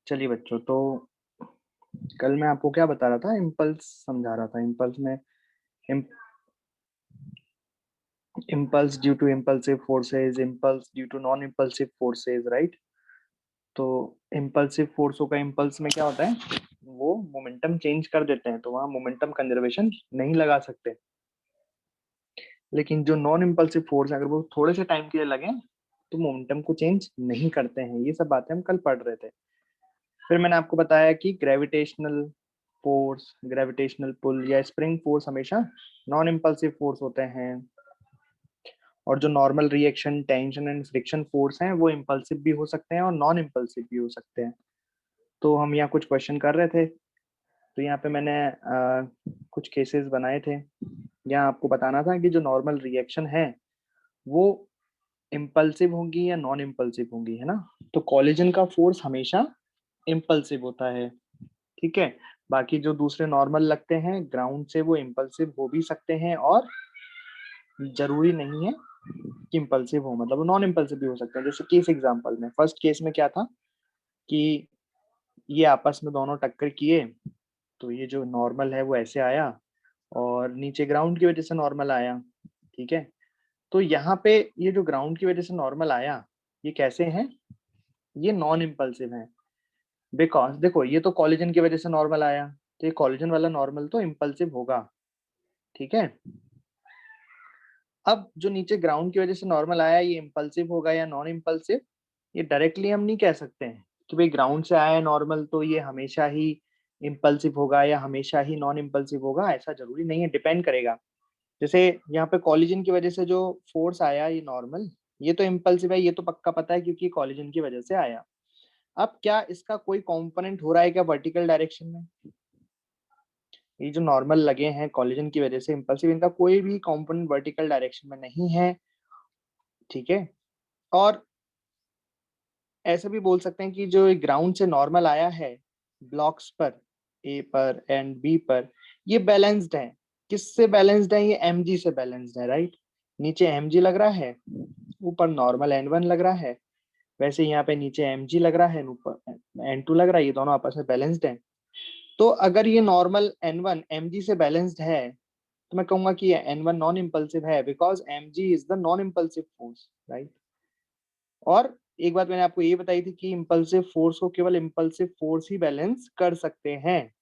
चलिए बच्चों, तो कल मैं आपको क्या बता रहा था, इम्पल्स समझा रहा था। इम्पल्स में impulse due to impulsive forces, impulse due to non impulsive forces, right. तो इम्पल्सिव फोर्सों का इम्पल्स में क्या होता है, वो मोमेंटम चेंज कर देते हैं, तो वहां मोमेंटम कंजर्वेशन नहीं लगा सकते। लेकिन जो नॉन इम्पल्सिव फोर्स है, अगर वो थोड़े से टाइम के लिए लगे तो मोमेंटम को चेंज नहीं करते हैं। ये सब बातें हम कल पढ़ रहे थे। फिर मैंने आपको बताया कि ग्रेविटेशनल फोर्स, ग्रेविटेशनल पुल या स्प्रिंग फोर्स हमेशा नॉन इम्पल्सिव फोर्स होते हैं, और जो normal reaction, tension and friction force हैं वो इम्पल्सिव भी हो सकते हैं और नॉन इम्पल्सिव भी हो सकते हैं। तो हम यहाँ कुछ क्वेश्चन कर रहे थे, तो यहाँ पे मैंने कुछ केसेस बनाए थे। यहाँ आपको बताना था कि जो नॉर्मल रिएक्शन है वो इम्पल्सिव होंगी या नॉन इम्पल्सिव होंगी, है ना। तो कॉलिजन का फोर्स हमेशा इम्पल्सिव होता है, ठीक है। बाकी जो दूसरे नॉर्मल लगते हैं ग्राउंड से, वो इम्पल्सिव हो भी सकते हैं और जरूरी नहीं है कि इम्पल्सिव हो, मतलब वो नॉन इम्पल्सिव भी हो सकते हैं। जैसे केस एग्जांपल में, फर्स्ट केस में क्या था कि ये आपस में दोनों टक्कर किए, तो ये जो नॉर्मल है वो ऐसे आया और नीचे ग्राउंड की वजह से नॉर्मल आया, ठीक है। तो यहाँ पे ये जो ग्राउंड की वजह से नॉर्मल आया, ये कैसे हैं, ये नॉन इम्पल्सिव है। बिकॉज देखो, ये तो कॉलिजन की वजह से नॉर्मल आया, तो ये कॉलिजन वाला नॉर्मल तो इम्पल्सिव होगा, ठीक है। अब जो नीचे ग्राउंड की वजह से नॉर्मल आया, ये इम्पल्सिव होगा या नॉन इम्पल्सिव, ये डायरेक्टली हम नहीं कह सकते हैं कि भाई ग्राउंड से आया नॉर्मल तो ये हमेशा ही इम्पल्सिव होगा या हमेशा ही नॉन इम्पल्सिव होगा। ऐसा जरूरी नहीं है, डिपेंड करेगा। जैसे यहाँ पे कॉलिजन की वजह से जो फोर्स आया ये नॉर्मल, ये तो इम्पल्सिव है, ये तो पक्का पता है क्योंकि कॉलिजन की वजह से आया। अब क्या इसका कोई कंपोनेंट हो रहा है क्या वर्टिकल डायरेक्शन में? ये जो नॉर्मल लगे हैं कॉलिजन की वजह से इम्पल्सिव, इनका कोई भी कंपोनेंट वर्टिकल डायरेक्शन में नहीं है, ठीक है। और ऐसे भी बोल सकते हैं कि जो ग्राउंड से नॉर्मल आया है ब्लॉक्स पर, ए पर एंड बी पर, ये बैलेंस्ड है। किससे बैलेंस्ड है? ये mg से बैलेंस्ड है, राइट। नीचे mg लग रहा है, ऊपर नॉर्मल n1 लग रहा है। वैसे यहाँ पे नीचे mg लग रहा है, ऊपर n2 लग रहा है, ये दोनों आपस में बैलेंस्ड है। तो अगर ये नॉर्मल n1 mg से बैलेंस्ड है, तो मैं कहूंगा कि ये n1 नॉन इम्पल्सिव है, because mg is the non impulsive force, right. और एक बात मैंने आपको ये बताई थी कि इम्पल्सिव फोर्स को केवल इम्पल्सिव फोर्स ही बैलेंस कर सकते हैं,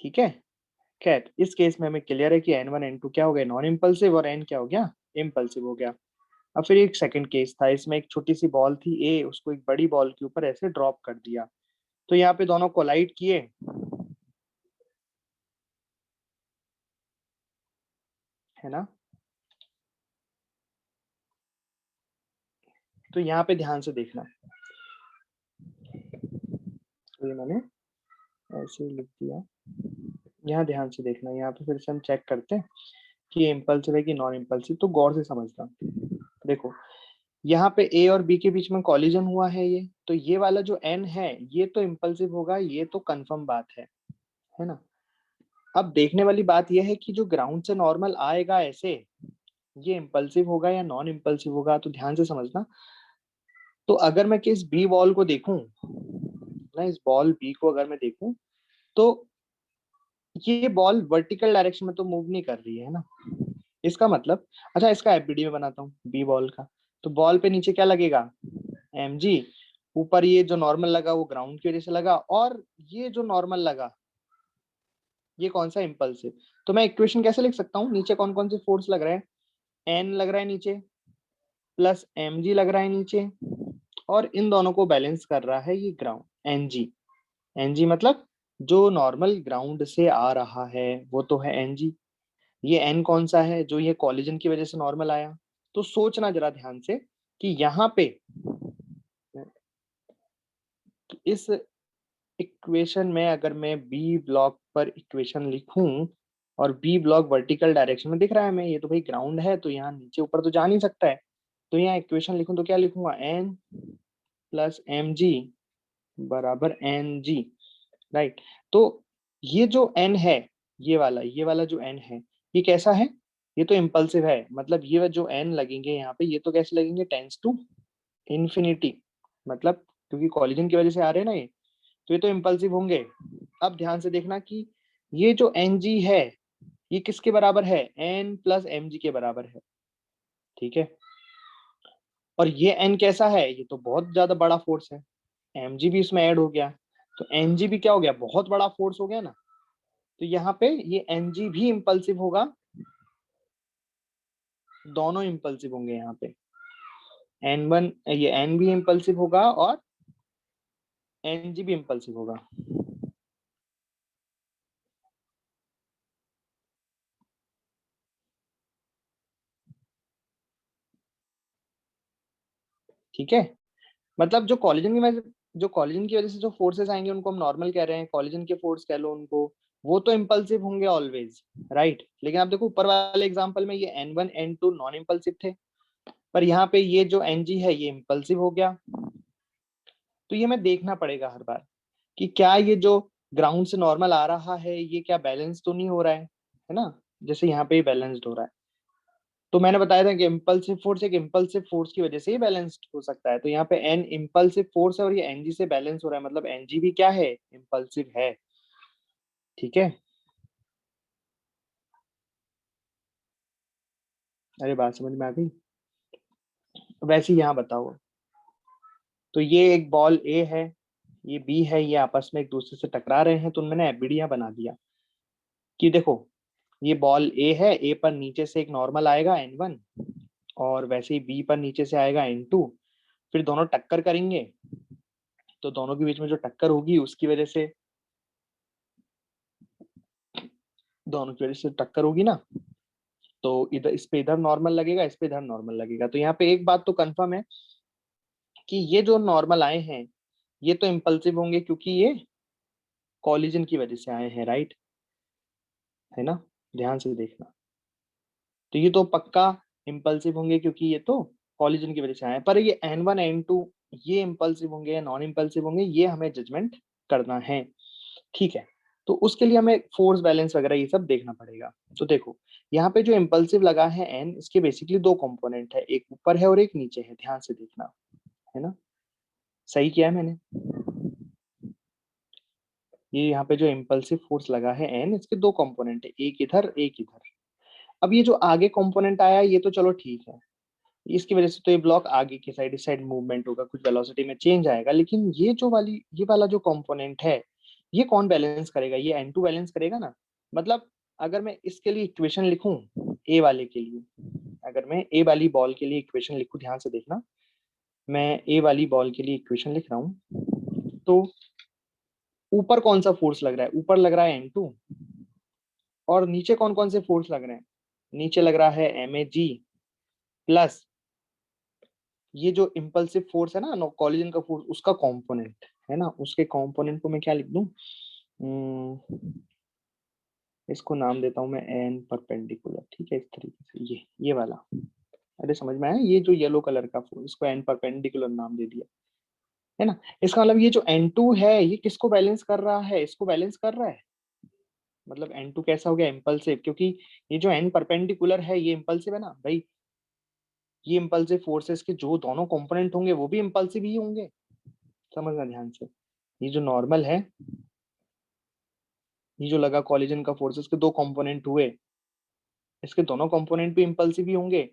ठीक है। खैर, इस केस में हमें क्लियर है कि n1 n2 क्या हो गए, नॉन इम्पल्सिव, और n क्या हो गया, इम्पल्सिव हो गया। अब फिर एक सेकंड केस था, इसमें एक छोटी सी बॉल थी ए, उसको एक बड़ी बॉल के ऊपर ऐसे ड्रॉप कर दिया, तो यहाँ पे दोनों कोलाइड किए, है ना। तो यहाँ पे ध्यान से देखना, तो ये मैंने ऐसे लिख दिया, यहाँ ध्यान से देखना। यहाँ पे फिर से हम चेक करते हैं कि इम्पल्सिव है कि नॉन इम्पल्सिव, तो गौर से समझना। देखो, यहाँ पे ए और बी के बीच में कॉलिजन हुआ है, ये तो ये वाला जो एन है ये तो इम्पल्सिव होगा, ये तो कंफर्म बात है ना। अब देखने वाली बात यह है कि जो ग्राउंड से नॉर्मल आएगा ऐसे, ये इम्पल्सिव होगा या नॉन इम्पल्सिव होगा, तो ध्यान से समझना। तो अगर मैं किस बी बॉल को देखूं ना, इस बॉल बी को अगर मैं देखूं, तो ये बॉल वर्टिकल डायरेक्शन में तो मूव नहीं कर रही है ना। इसका मतलब, अच्छा इसका एफबीडी में बनाता हूँ बी बॉल का। तो बॉल पे नीचे क्या लगेगा, mg। ऊपर ये जो नॉर्मल लगा वो ग्राउंड की वजह से लगा, और ये जो नॉर्मल लगा ये कौन सा, इम्पल्सिव। तो मैं इक्वेशन कैसे लिख सकता हूँ, नीचे कौन कौन से फोर्स लग रहे हैं, n लग रहा है नीचे, प्लस mg लग रहा है नीचे, और इन दोनों को बैलेंस कर रहा है ये ग्राउंड, ng। ng मतलब जो नॉर्मल ग्राउंड से आ रहा है वो तो है ng। ये n कौन सा है, जो ये कॉलिजन की वजह से नॉर्मल आया। तो सोचना जरा ध्यान से कि यहाँ पे इस इक्वेशन में अगर मैं बी ब्लॉक पर इक्वेशन लिखूं, और बी ब्लॉक वर्टिकल डायरेक्शन में दिख रहा है मैं, ये तो भाई ग्राउंड है तो यहाँ नीचे ऊपर तो जा नहीं सकता है। तो यहाँ इक्वेशन लिखूं तो क्या लिखूंगा, एन प्लस एम जी बराबर एन जी, राइट। तो ये जो एन है, ये वाला जो एन है, ये कैसा है, ये तो इम्पल्सिव है। मतलब ये जो एन लगेंगे यहाँ पे, ये तो कैसे लगेंगे, टेंस टू इन्फिनिटी, मतलब क्योंकि कॉलिजन की वजह से आ रहे हैं ना ये, तो ये तो इम्पल्सिव होंगे। अब ध्यान से देखना कि ये जो Ng है ये किसके बराबर है, N प्लस Mg के बराबर है, ठीक है। और ये N कैसा है, ये तो बहुत ज्यादा बड़ा फोर्स है, Mg भी इसमें ऐड हो गया, तो Ng भी क्या हो गया, बहुत बड़ा फोर्स हो गया ना। तो यहाँ पे ये Ng भी इम्पल्सिव होगा, दोनों इम्पल्सिव होंगे यहाँ पे। N1 ये N भी इम्पल्सिव होगा और Ng भी इम्पल्सिव होगा। ठीक है, मतलब जो कॉलिजन की वजह से जो फोर्सेस आएंगे उनको हम नॉर्मल कह रहे हैं, कॉलिजन के फोर्स कह लो उनको, वो तो इम्पल्सिव होंगे ऑलवेज, राइट। लेकिन आप देखो ऊपर वाले एग्जांपल में ये N1 N2 नॉन इम्पल्सिव थे, पर यहाँ पे ये जो Ng है ये इम्पल्सिव हो गया। तो ये मैं देखना पड़ेगा हर बार कि क्या ये जो ग्राउंड से नॉर्मल आ रहा है ये क्या बैलेंस तो नहीं हो रहा है ना, जैसे यहाँ पे बैलेंस्ड हो रहा है। तो मैंने बताया था कि इम्पल्सिव फोर्स एक इम्पल्सिव फोर्स की वजह से ही बैलेंस्ड हो सकता है, तो यहाँ पे एन इम्पल्सिव फोर्स है और ये एनजी से बैलेंस हो रहा है, मतलब एनजी भी क्या है, इम्पल्सिव है, ठीक है। अरे बात समझ में आ गई। वैसे ही यहाँ बताओ, तो ये एक बॉल ए है, ये बी है, ये आपस में एक दूसरे से टकरा रहे हैं, तो मैंने एबीडिया बना दिया कि देखो ये बॉल ए है, ए पर नीचे से एक नॉर्मल आएगा N1 और वैसे ही बी पर नीचे से आएगा N2, फिर दोनों टक्कर करेंगे, तो दोनों के बीच में जो टक्कर होगी उसकी वजह से, दोनों की वजह से टक्कर होगी ना, तो इधर इस पे इधर नॉर्मल लगेगा, इस पे इधर नॉर्मल लगेगा। तो यहाँ पे एक बात तो कंफर्म है कि ये जो नॉर्मल आए हैं ये तो इम्पल्सिव होंगे क्योंकि ये कॉलिजन की वजह से आए हैं, राइट, है ना, ध्यान से देखना। तो ये तो पक्का इम्पल्सिव होंगे क्योंकि ये तो कॉलिजन की वजह से आए हैं, पर ये N1 N2 ये इम्पल्सिव होंगे या नॉन इम्पल्सिव होंगे ये हमें जजमेंट करना है, ठीक है। तो उसके लिए हमें फोर्स बैलेंस वगैरह ये सब देखना पड़ेगा। तो देखो यहाँ पे जो इम्पल्सिव लगा है एन, इसके बेसिकली दो कंपोनेंट है, एक ऊपर है और एक नीचे है, ध्यान से देखना, है ना, सही किया है मैंने। ये यहाँ पे जो इम्पल्सिव फोर्स लगा है एन, इसके दो कंपोनेंट है, एक इधर एक इधर। अब ये जो आगे कंपोनेंट आया ये तो चलो ठीक है, इसकी वजह से तो ये ब्लॉक आगे की साइड इस साइड मूवमेंट होगा, कुछ वेलोसिटी में चेंज आएगा, लेकिन ये वाला जो कंपोनेंट है ये कौन बैलेंस करेगा, ये N2 बैलेंस करेगा ना। मतलब अगर मैं इसके लिए इक्वेशन लिखूं, ए वाले के लिए, अगर मैं ए वाली बॉल के लिए इक्वेशन लिखूं, ध्यान से देखना, मैं ए वाली बॉल के लिए इक्वेशन लिख रहा हूं, तो ऊपर कौन सा फोर्स लग रहा है, ऊपर लग रहा है N2, और नीचे कौन कौन से फोर्स लग रहे हैं, नीचे लग रहा है MAG प्लस ये जो इम्पल्सिव फोर्स है ना, कॉलिजन का फोर्स, उसका कंपोनेंट है ना, उसके कंपोनेंट को मैं क्या लिख दूं, इसको नाम देता हूं मैं एन परपेंडिकुलर, ठीक है, इस तरीके से ये वाला, अरे समझ में आया, ये जो येलो कलर का फोर्स इसको एन परपेंडिकुलर नाम दे दिया, है ना। इसका मतलब ये जो N2 है ये किसको बैलेंस कर रहा है, इसको बैलेंस कर रहा है, मतलब N2 कैसा हो गया, इम्पल्सिव, क्योंकि ये जो एन परपेंडिकुलर है ये इम्पल्सिव है ना भाई, ये इम्पल्सिव फोर्सेस के जो दोनों कंपोनेंट होंगे वो भी इम्पल्सिव ही होंगे, समझना ध्यान से। ये जो नॉर्मल है, ये जो लगा कॉलिजन का फोर्सेस के दो कंपोनेंट हुए, इसके दोनों कंपोनेंट भी इम्पल्सिव ही होंगे।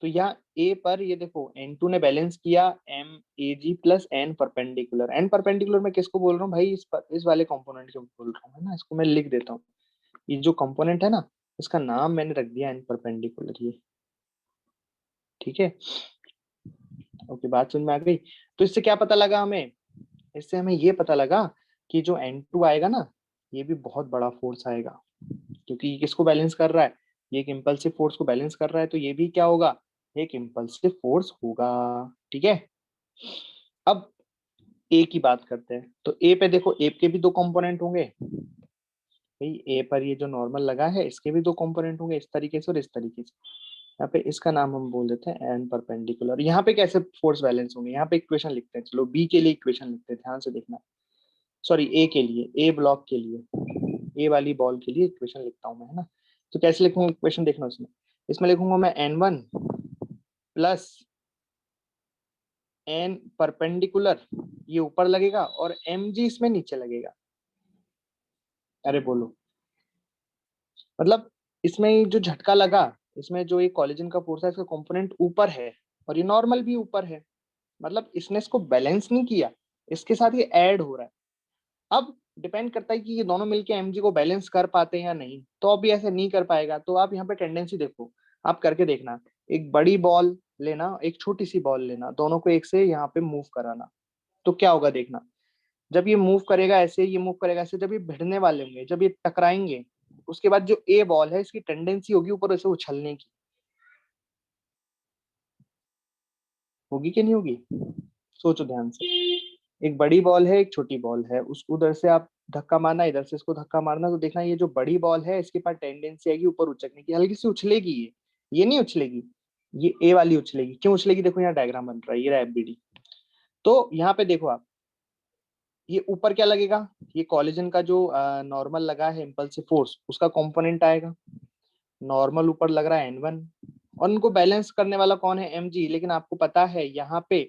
तो यहाँ ए पर ये देखो N2 ने बैलेंस किया MAG plus N perpendicular, N perpendicular मैं किसको बोल रहा हूँ भाई, इस वाले कंपोनेंट को बोल रहा हूँ, है ना, इसको मैं लिख देता हूँ, ये जो कंपोनेंट है ना इसका नाम मैंने रख दिया एन परपेंडिकुलर, ये ठीक है। ओके, बात समझ में आ गई। तो इससे क्या पता लगा हमें, इससे हमें ये पता लगा कि जो N2 आएगा ना ये भी बहुत बड़ा फोर्स आएगा, क्योंकि ये किसको बैलेंस कर रहा है, ये एक इम्पल्सिव फोर्स को बैलेंस कर रहा है, तो ये भी क्या होगा, एक इम्पल्सिव फोर्स होगा, ठीक है। अब ए की बात करते हैं, तो ए पे देखो ए के भी दो कंपोनेंट होंगे भाई, ए पर ये जो नॉर्मल लगा है इसके भी दो कंपोनेंट होंगे, इस तरीके से और इस तरीके से। यहाँ पे इसका नाम हम बोल देते हैं एन परपेंडिकुलर। यहाँ पे कैसे फोर्स बैलेंस होंगे, यहाँ पे इक्वेशन लिखते हैं, चलो बी के लिए इक्वेशन लिखते हैं, ध्यान से देखना, सॉरी ए के लिए, ए ब्लॉक के लिए, ए वाली बॉल के लिए इक्वेशन लिखता हूँ मैं, है ना। तो कैसे लिखूंगा इक्वेशन, देखना उसमें, इसमें लिखूंगा मैं N1 प्लस एन परपेंडिकुलर ये ऊपर लगेगा और mg इसमें नीचे लगेगा। अरे बोलो, मतलब इसमें जो झटका लगा, इसमें जो ये कोलिजन का फोर्स है इसका कंपोनेंट ऊपर है और ये नॉर्मल भी ऊपर है, मतलब इसने इसको बैलेंस नहीं किया, इसके साथ ये ऐड हो रहा है। अब डिपेंड करता है कि ये दोनों मिलके mg को बैलेंस कर पाते हैं या नहीं, तो अभी ऐसे नहीं कर पाएगा। तो आप यहाँ पे टेंडेंसी देखो, आप करके देखना, एक बड़ी बॉल लेना, एक छोटी सी बॉल लेना, दोनों को एक से यहाँ पे मूव कराना, तो क्या होगा देखना। जब ये मूव करेगा ऐसे, ये मूव करेगा ऐसे, जब ये भिड़ने वाले होंगे, जब ये टकराएंगे, उसके बाद जो ए बॉल है इसकी टेंडेंसी होगी ऊपर ऐसे उछलने की, होगी कि नहीं होगी? सोचो ध्यान से, एक बड़ी बॉल है, एक छोटी बॉल है, उस उधर से आप धक्का मारना, इधर से इसको धक्का मारना, तो देखना ये जो बड़ी बॉल है इसके पास टेंडेंसी आएगी ऊपर उचकने की, हल्की सी उछलेगी, ये नहीं उछलेगी, ये ए वाली उछलेगी। क्यों उछलेगी? देखो यहाँ डायग्राम बन रहा है, ये रहा एफबीडी। तो यहाँ पे देखो आप, ये ऊपर क्या लगेगा, ये कोलिजन का जो नॉर्मल लगा है इम्पल्सिव फोर्स, उसका कंपोनेंट आएगा। नॉर्मल ऊपर लग रहा है n1, और उनको बैलेंस करने वाला कौन है? mg। लेकिन आपको पता है यहाँ पे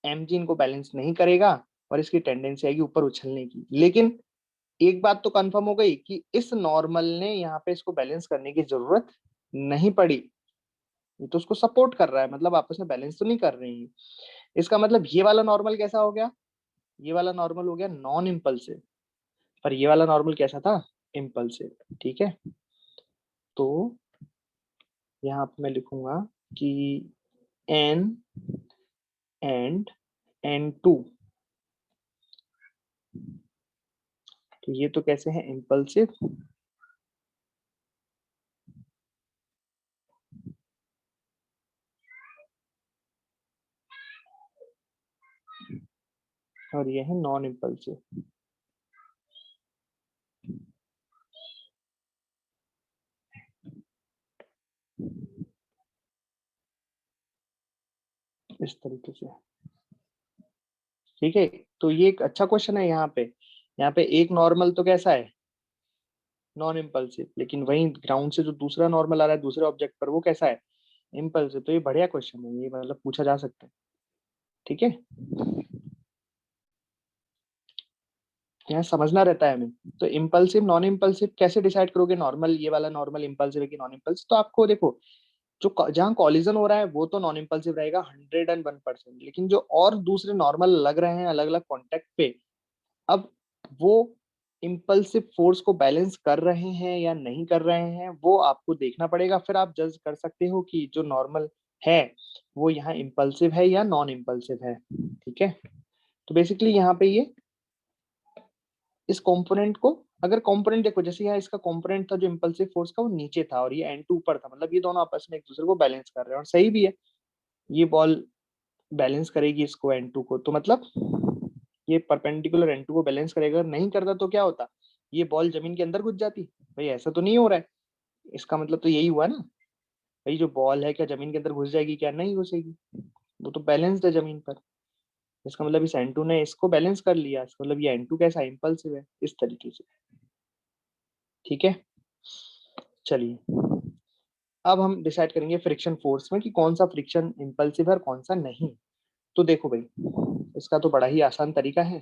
mg इनको बैलेंस नहीं करेगा और इसकी टेंडेंसी आएगी ऊपर उछलने की। लेकिन एक बात तो कंफर्म हो गई कि इस नॉर्मल ने यहाँ पे इसको बैलेंस करने की जरूरत नहीं पड़ी, ये तो उसको सपोर्ट कर रहा है, मतलब आपस में बैलेंस तो नहीं कर रही है। इसका मतलब ये वाला नॉर्मल कैसा हो गया? ये वाला नॉर्मल हो गया नॉन इम्पल्सिव, पर ये वाला नॉर्मल कैसा था? इम्पल्सिव। ठीक है, तो यहाँ पे मैं लिखूंगा कि n एंड n2, तो ये तो कैसे है? इम्पल्सिव। और ये है नॉन इम्पल्सिव। इस तरीके से, ठीक है। तो ये एक अच्छा क्वेश्चन है। यहाँ पे एक नॉर्मल तो कैसा है? Non impulsive. लेकिन वहीं ग्राउंड से जो दूसरा नॉर्मल आ रहा है दूसरे ऑब्जेक्ट पर, वो कैसा है? इम्पल्सिव। तो ये बढ़िया क्वेश्चन है, ये मतलब पूछा जा सकता है। ठीक है, यहाँ समझना रहता है हमें। तो इम्पल्सिव नॉन इम्पल्सिव कैसे डिसाइड करोगे? नॉर्मल, ये वाला नॉर्मल इम्पल्सिव है कि नॉन इम्पल्सिव? तो आपको देखो, जो जहाँ कॉलिजन हो रहा है वो तो नॉन इम्पल्सिव रहेगा 101%, लेकिन जो और दूसरे नॉर्मल लग रहे हैं अलग अलग कॉन्टेक्ट पे, अब वो इम्पल्सिव फोर्स को बैलेंस कर रहे हैं या नहीं कर रहे हैं, वो आपको देखना पड़ेगा। फिर आप जज कर सकते हो कि जो नॉर्मल है वो यहाँ इम्पल्सिव है या नॉन इम्पल्सिव है। ठीक है, तो बेसिकली यहाँ पे ये इस कंपोनेंट को, अगर कंपोनेंट देखो, जैसे यहाँ इसका कंपोनेंट था जो इम्पल्सिव फोर्स का, वो नीचे था और ये n2 ऊपर था, मतलब ये दोनों आपस में एक दूसरे को बैलेंस कर रहे हैं, और सही भी है। ये बॉल बैलेंस करेगी इसको n2 को, तो मतलब ये परपेंडिकुलर n2 को बैलेंस करेगा। अगर नहीं करता तो क्या होता? ये बॉल जमीन के अंदर घुस जाती। भाई ऐसा तो नहीं हो रहा है, इसका मतलब तो यही हुआ ना। भाई जो बॉल है क्या जमीन के अंदर घुस जाएगी? क्या नहीं घुसेगी, वो तो बैलेंस्ड है जमीन पर। इसका मतलब इस n2 ने इसको बैलेंस कर लिया, इसका मतलब ये n2 कैसा? इम्पल्सिव है, इस तरीके से। ठीक है, चलिए अब हम डिसाइड करेंगे फ्रिक्शन फोर्स में कि कौन सा फ्रिक्शन इम्पल्सिव है और कौन सा नहीं। तो देखो भाई, इसका तो बड़ा ही आसान तरीका है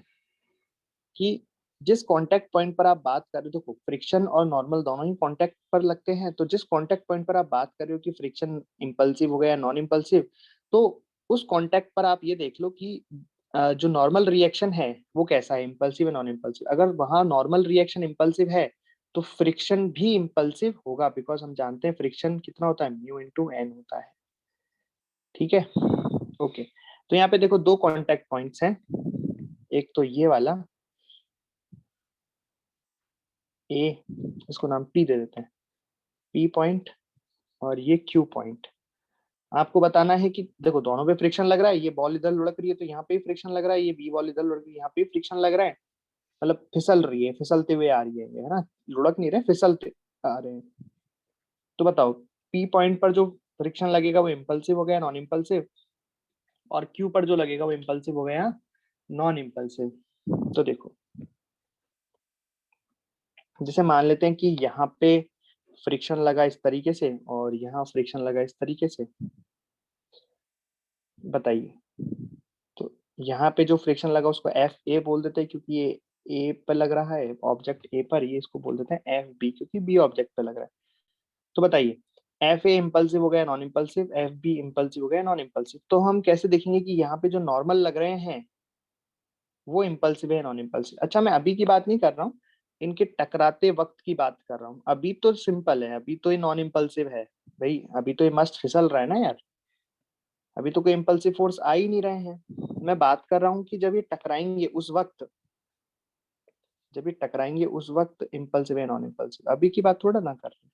कि जिस कांटेक्ट पॉइंट पर आप बात कर रहे हो, देखो फ्रिक्शन और नॉर्मल दोनों ही कांटेक्ट पर लगते हैं, तो जिस कांटेक्ट पॉइंट पर आप बात कर रहे हो कि फ्रिक्शन इम्पल्सिव हो गया या नॉन इम्पल्सिव, तो उस कांटेक्ट पर आप ये देख लो कि जो नॉर्मल रिएक्शन है वो कैसा है, इम्पल्सिव या नॉन इम्पल्सिव। अगर वहां नॉर्मल रिएक्शन इम्पल्सिव है तो फ्रिक्शन भी इम्पल्सिव होगा, बिकॉज हम जानते हैं फ्रिक्शन कितना होता है? म्यू इंटू एन होता है। ठीक है, ओके। तो यहाँ पे देखो दो कांटेक्ट पॉइंट्स हैं, एक तो ये वाला ए, इसको नाम पी दे देते हैं, पी पॉइंट, और ये क्यू पॉइंट। आपको बताना है कि देखो दोनों पे फ्रिक्शन लग रहा है, ये बॉल इधर लुढ़क रही है तो यहाँ पे भी फ्रिक्शन लग रहा है, ये बी बॉल इधर लुढ़क रही है यहाँ पे भी फ्रिक्शन लग रहा है, मतलब फिसल रही है, फिसलते हुए आ रही है ये, है ना? लुढ़क नहीं रहे, फिसलते आ रहे हैं। तो बताओ, पी पॉइंट पर जो फ्रिक्शन लगेगा वो इम्पल्सिव हो गया नॉन इम्पल्सिव, और क्यू पर जो लगेगा वो इम्पल्सिव हो गया नॉन इम्पल्सिव। तो देखो, जैसे मान लेते हैं कि यहाँ पे फ्रिक्शन लगा इस तरीके से और यहाँ फ्रिक्शन लगा इस तरीके से, बताइए तो यहाँ पे जो फ्रिक्शन लगा उसको एफ ए बोल देते हैं, क्योंकि ये ए पर लग रहा है, ऑब्जेक्ट ए पर, ये इसको बोल देते हैं एफ बी, क्योंकि बी ऑब्जेक्ट पे लग रहा है। तो बताइए, एफ ए इम्पल्सिव हो गया non impulsive, F B impulsive हो गया नॉन इम्पल्सिव। तो हम कैसे देखेंगे कि यहाँ पे जो नॉर्मल लग रहे हैं वो इम्पल्सिव है नॉन इम्पल्सिव? अच्छा, मैं अभी की बात नहीं कर रहा हूँ, इनके टकराते वक्त की बात कर रहा हूँ। अभी तो सिंपल है, अभी तो ये नॉन इम्पल्सिव है भाई, अभी तो ये मस्त फिसल रहा है ना यार, अभी तो कोई इम्पल्सिव फोर्स आ ही नहीं रहे हैं। मैं बात कर रहा हूँ कि जब ये टकराएंगे उस वक्त, जब ये टकराएंगे उस वक्त इम्पल्सिव है नॉन इम्पल्सिव, अभी की बात थोड़ा ना कर रहे हैं।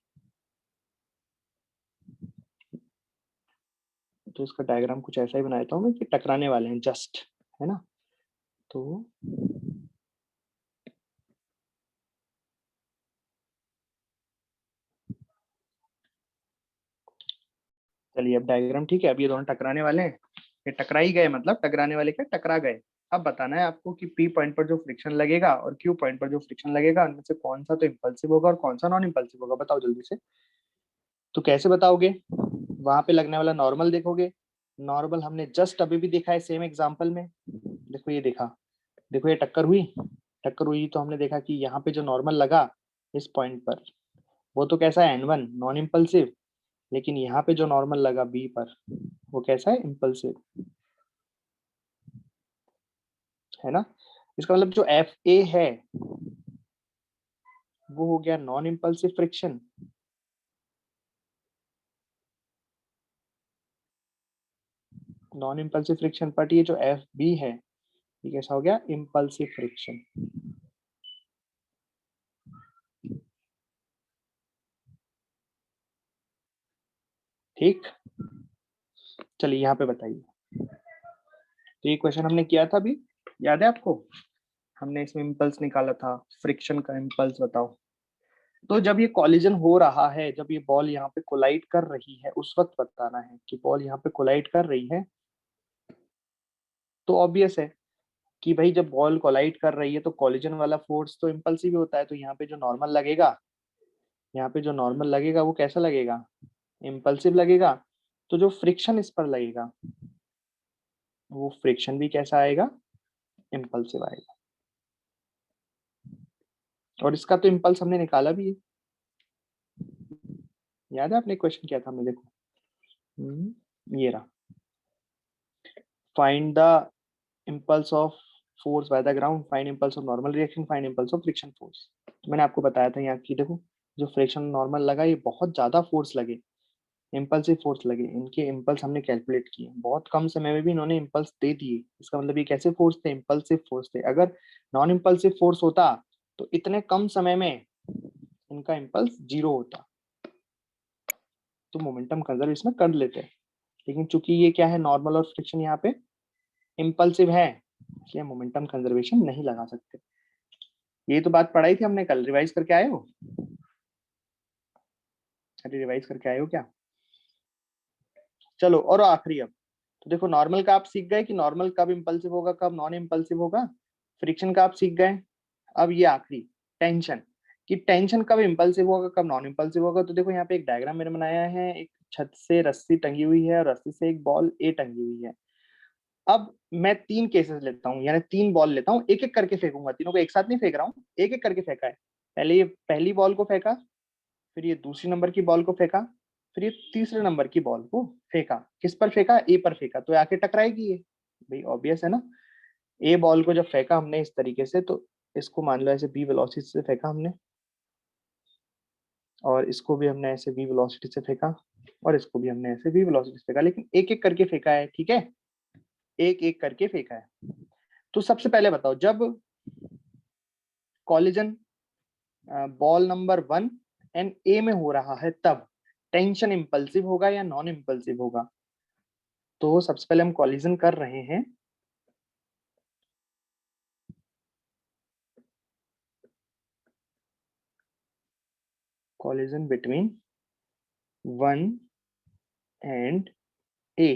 तो इसका डायग्राम कुछ ऐसा ही बनाया था मैं कि टकराने वाले हैं जस्ट, है ना। तो चलिए, अब डायग्राम ठीक है, अब ये दोनों टकराने वाले हैं, ये टकरा ही गए, मतलब टकराने वाले क्या, टकरा गए। अब बताना है आपको कि पी पॉइंट पर जो फ्रिक्शन लगेगा और क्यू पॉइंट पर जो फ्रिक्शन लगेगा, उनमें से कौन सा तो इम्पल्सिव होगा और कौन सा नॉन इम्पल्सिव होगा, बताओ जल्दी से। तो कैसे बताओगे? वहां पे लगने वाला नॉर्मल देखोगे, नॉर्मल हमने जस्ट अभी भी देखा है सेम एग्जांपल में, देखो ये देखा, देखो ये टक्कर हुई, टक्कर हुई तो हमने देखा कि यहाँ पे जो नॉर्मल लगा इस पॉइंट पर, वो तो कैसा है N1 नॉन इम्पल्सिव, लेकिन यहाँ पे जो नॉर्मल लगा बी पर वो कैसा है, इम्पल्सिव, है ना। इसका मतलब जो एफ ए है वो हो गया non impulsive friction, non impulsive friction, but ये जो एफ बी है ये कैसा हो गया, इम्पल्सिव फ्रिक्शन। ठीक, चलिए यहाँ पे बताइए। तो ये क्वेश्चन हमने किया था अभी, याद है आपको? हमने इसमें इम्पल्स निकाला था, फ्रिक्शन का इम्पल्स बताओ। तो जब ये कॉलिजन हो रहा है, जब ये बॉल यहाँ पे कोलाइड कर रही है, उस वक्त बताना है कि बॉल यहाँ पे कोलाइड कर रही है। तो ऑब्वियस है कि भाई जब बॉल कोलाइड कर रही है तो कॉलिजन वाला फोर्स तो इम्पल्सिव होता है, तो यहाँ पे जो नॉर्मल लगेगा, यहाँ पे जो नॉर्मल लगेगा वो कैसा लगेगा, इम्पल्सिव लगेगा। तो जो फ्रिक्शन इस पर लगेगा वो फ्रिक्शन भी कैसा आएगा, इम्पल्सिव आएगा। और इसका तो इम्पल्स हमने निकाला भी है, याद है आपने क्वेश्चन किया था हमने, देखो ये रहा, find the impulse of force by the ground, find impulse of normal reaction, find impulse of friction force. तो मैंने आपको बताया था यहाँ की, देखो जो फ्रिक्शन नॉर्मल लगा ये बहुत ज्यादा फोर्स लगे, इम्पल्सिव फोर्स लगे, इनके इम्पल्स हमने कैलकुलेट किए, बहुत कम समय में भी इन्होंने इम्पल्स दे दिए। इसका मतलब ये कैसे फोर्स थे, इम्पल्सिव फोर्स थे। अगर नॉन इम्पल्सिव फोर्स होता तो इतने कम समय में इनका इम्पल्स जीरो होता, तो मोमेंटम कंजर्व इसमें कर लेते। लेकिन चूंकि ये क्या है, नॉर्मल और फ्रिक्शन यहाँ पे इम्पल्सिव है, इसलिए मोमेंटम कंजर्वेशन नहीं लगा सकते। ये तो बात पढ़ाई थी हमने कल, रिवाइज करके आए हो? अरे रिवाइज करके आए हो क्या? चलो, और आखिरी अब, तो देखो नॉर्मल का आप सीख गए कि नॉर्मल कब इम्पल्सिव होगा कब नॉन इम्पल्सिव होगा, फ्रिक्शन का आप सीख गए। अब ये आखिरी, टेंशन, कि टेंशन कब इम्पल्सिव होगा कब नॉन इम्पल्सिव होगा। तो देखो यहाँ पे एक डायग्राम मैंने बनाया है, एक छत से रस्सी टंगी हुई है और रस्सी से एक बॉल ए टंगी हुई है। अब मैं तीन केसेस लेता हूँ, यानी तीन बॉल लेता हूँ, एक एक करके फेंकूंगा, तीनों को एक साथ नहीं फेंक रहा हूँ, एक एक करके फेंका है। पहले ये पहली बॉल को फेंका, फिर ये दूसरी नंबर की बॉल को फेंका, फिर ये तीसरे नंबर की बॉल को फेंका। किस पर फेंका, ए पर फेंका, तो आके टकराएगी ये, भाई ऑब्वियस है ना। ए बॉल को जब फेंका हमने इस तरीके से, तो इसको मान लो ऐसे बी वेलोसिटी से फेंका हमने, और इसको भी हमने ऐसे बी वेलोसिटी से फेंका, और इसको भी हमने ऐसे बी वेलोसिटी से फेंका, लेकिन एक एक करके फेंका है, ठीक है, एक एक करके फेंका है। तो सबसे पहले बताओ, जब कॉलिजन बॉल नंबर 1 एंड ए में हो रहा है तब टेंशन इंपल्सिव होगा या नॉन इंपल्सिव होगा? तो सबसे पहले हम कॉलिजन कर रहे हैं, कॉलिजन बिटवीन 1 एंड ए।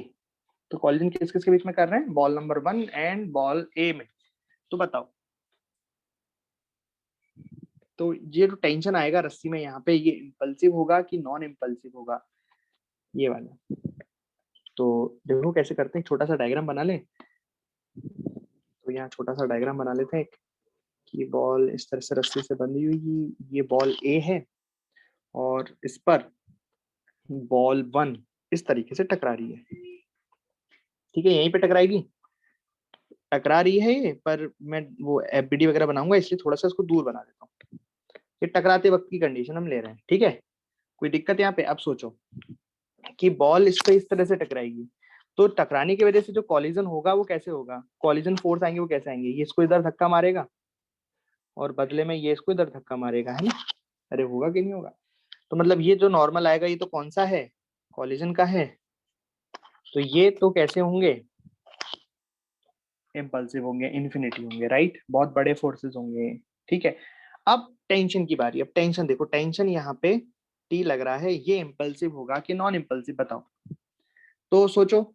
तो कॉलिजन किस किस के बीच में कर रहे हैं, बॉल नंबर 1 एंड बॉल ए में। तो बताओ, तो ये जो टेंशन आएगा रस्सी में यहाँ पे, ये इंपल्सिव होगा कि नॉन इंपल्सिव होगा, ये वाला। तो देखो कैसे करते हैं, छोटा सा डायग्राम बना ले। तो यहाँ छोटा सा डायग्राम बना लेते हैं कि बॉल इस तरह से रस्सी से बंधी हुई, ये बॉल ए है और इस पर बॉल 1 इस तरीके से टकरा रही है। ठीक है, यहीं पे टकराएगी, टकरा रही है ये, पर मैं वो एफबीडी वगैरह बनाऊंगा इसलिए थोड़ा सा इसको दूर बना देता हूँ। ये टकराते वक्त की कंडीशन हम ले रहे हैं, ठीक है। कोई दिक्कत यहाँ पे? अब सोचो कि बॉल इस पे इस तरह से टकराएगी, तो टकराने की वजह से जो कॉलिजन होगा वो कैसे होगा, कॉलिजन फोर्स आएंगे वो कैसे आएंगे, ये इसको इधर धक्का मारेगा और बदले में ये इसको इधर धक्का मारेगा, है ना। अरे होगा कि नहीं होगा? तो मतलब ये जो नॉर्मल आएगा ये तो कौन सा है, कॉलिजन का है। तो ये तो कैसे होंगे, इम्पल्सिव होंगे, इन्फिनिटी होंगे, राइट, बहुत बड़े फोर्सेस होंगे। ठीक है, अब टेंशन की बारी। अब टेंशन देखो, टेंशन यहाँ पे टी लग रहा है, ये इम्पल्सिव होगा कि नॉन इम्पल्सिव, बताओ। तो सोचो,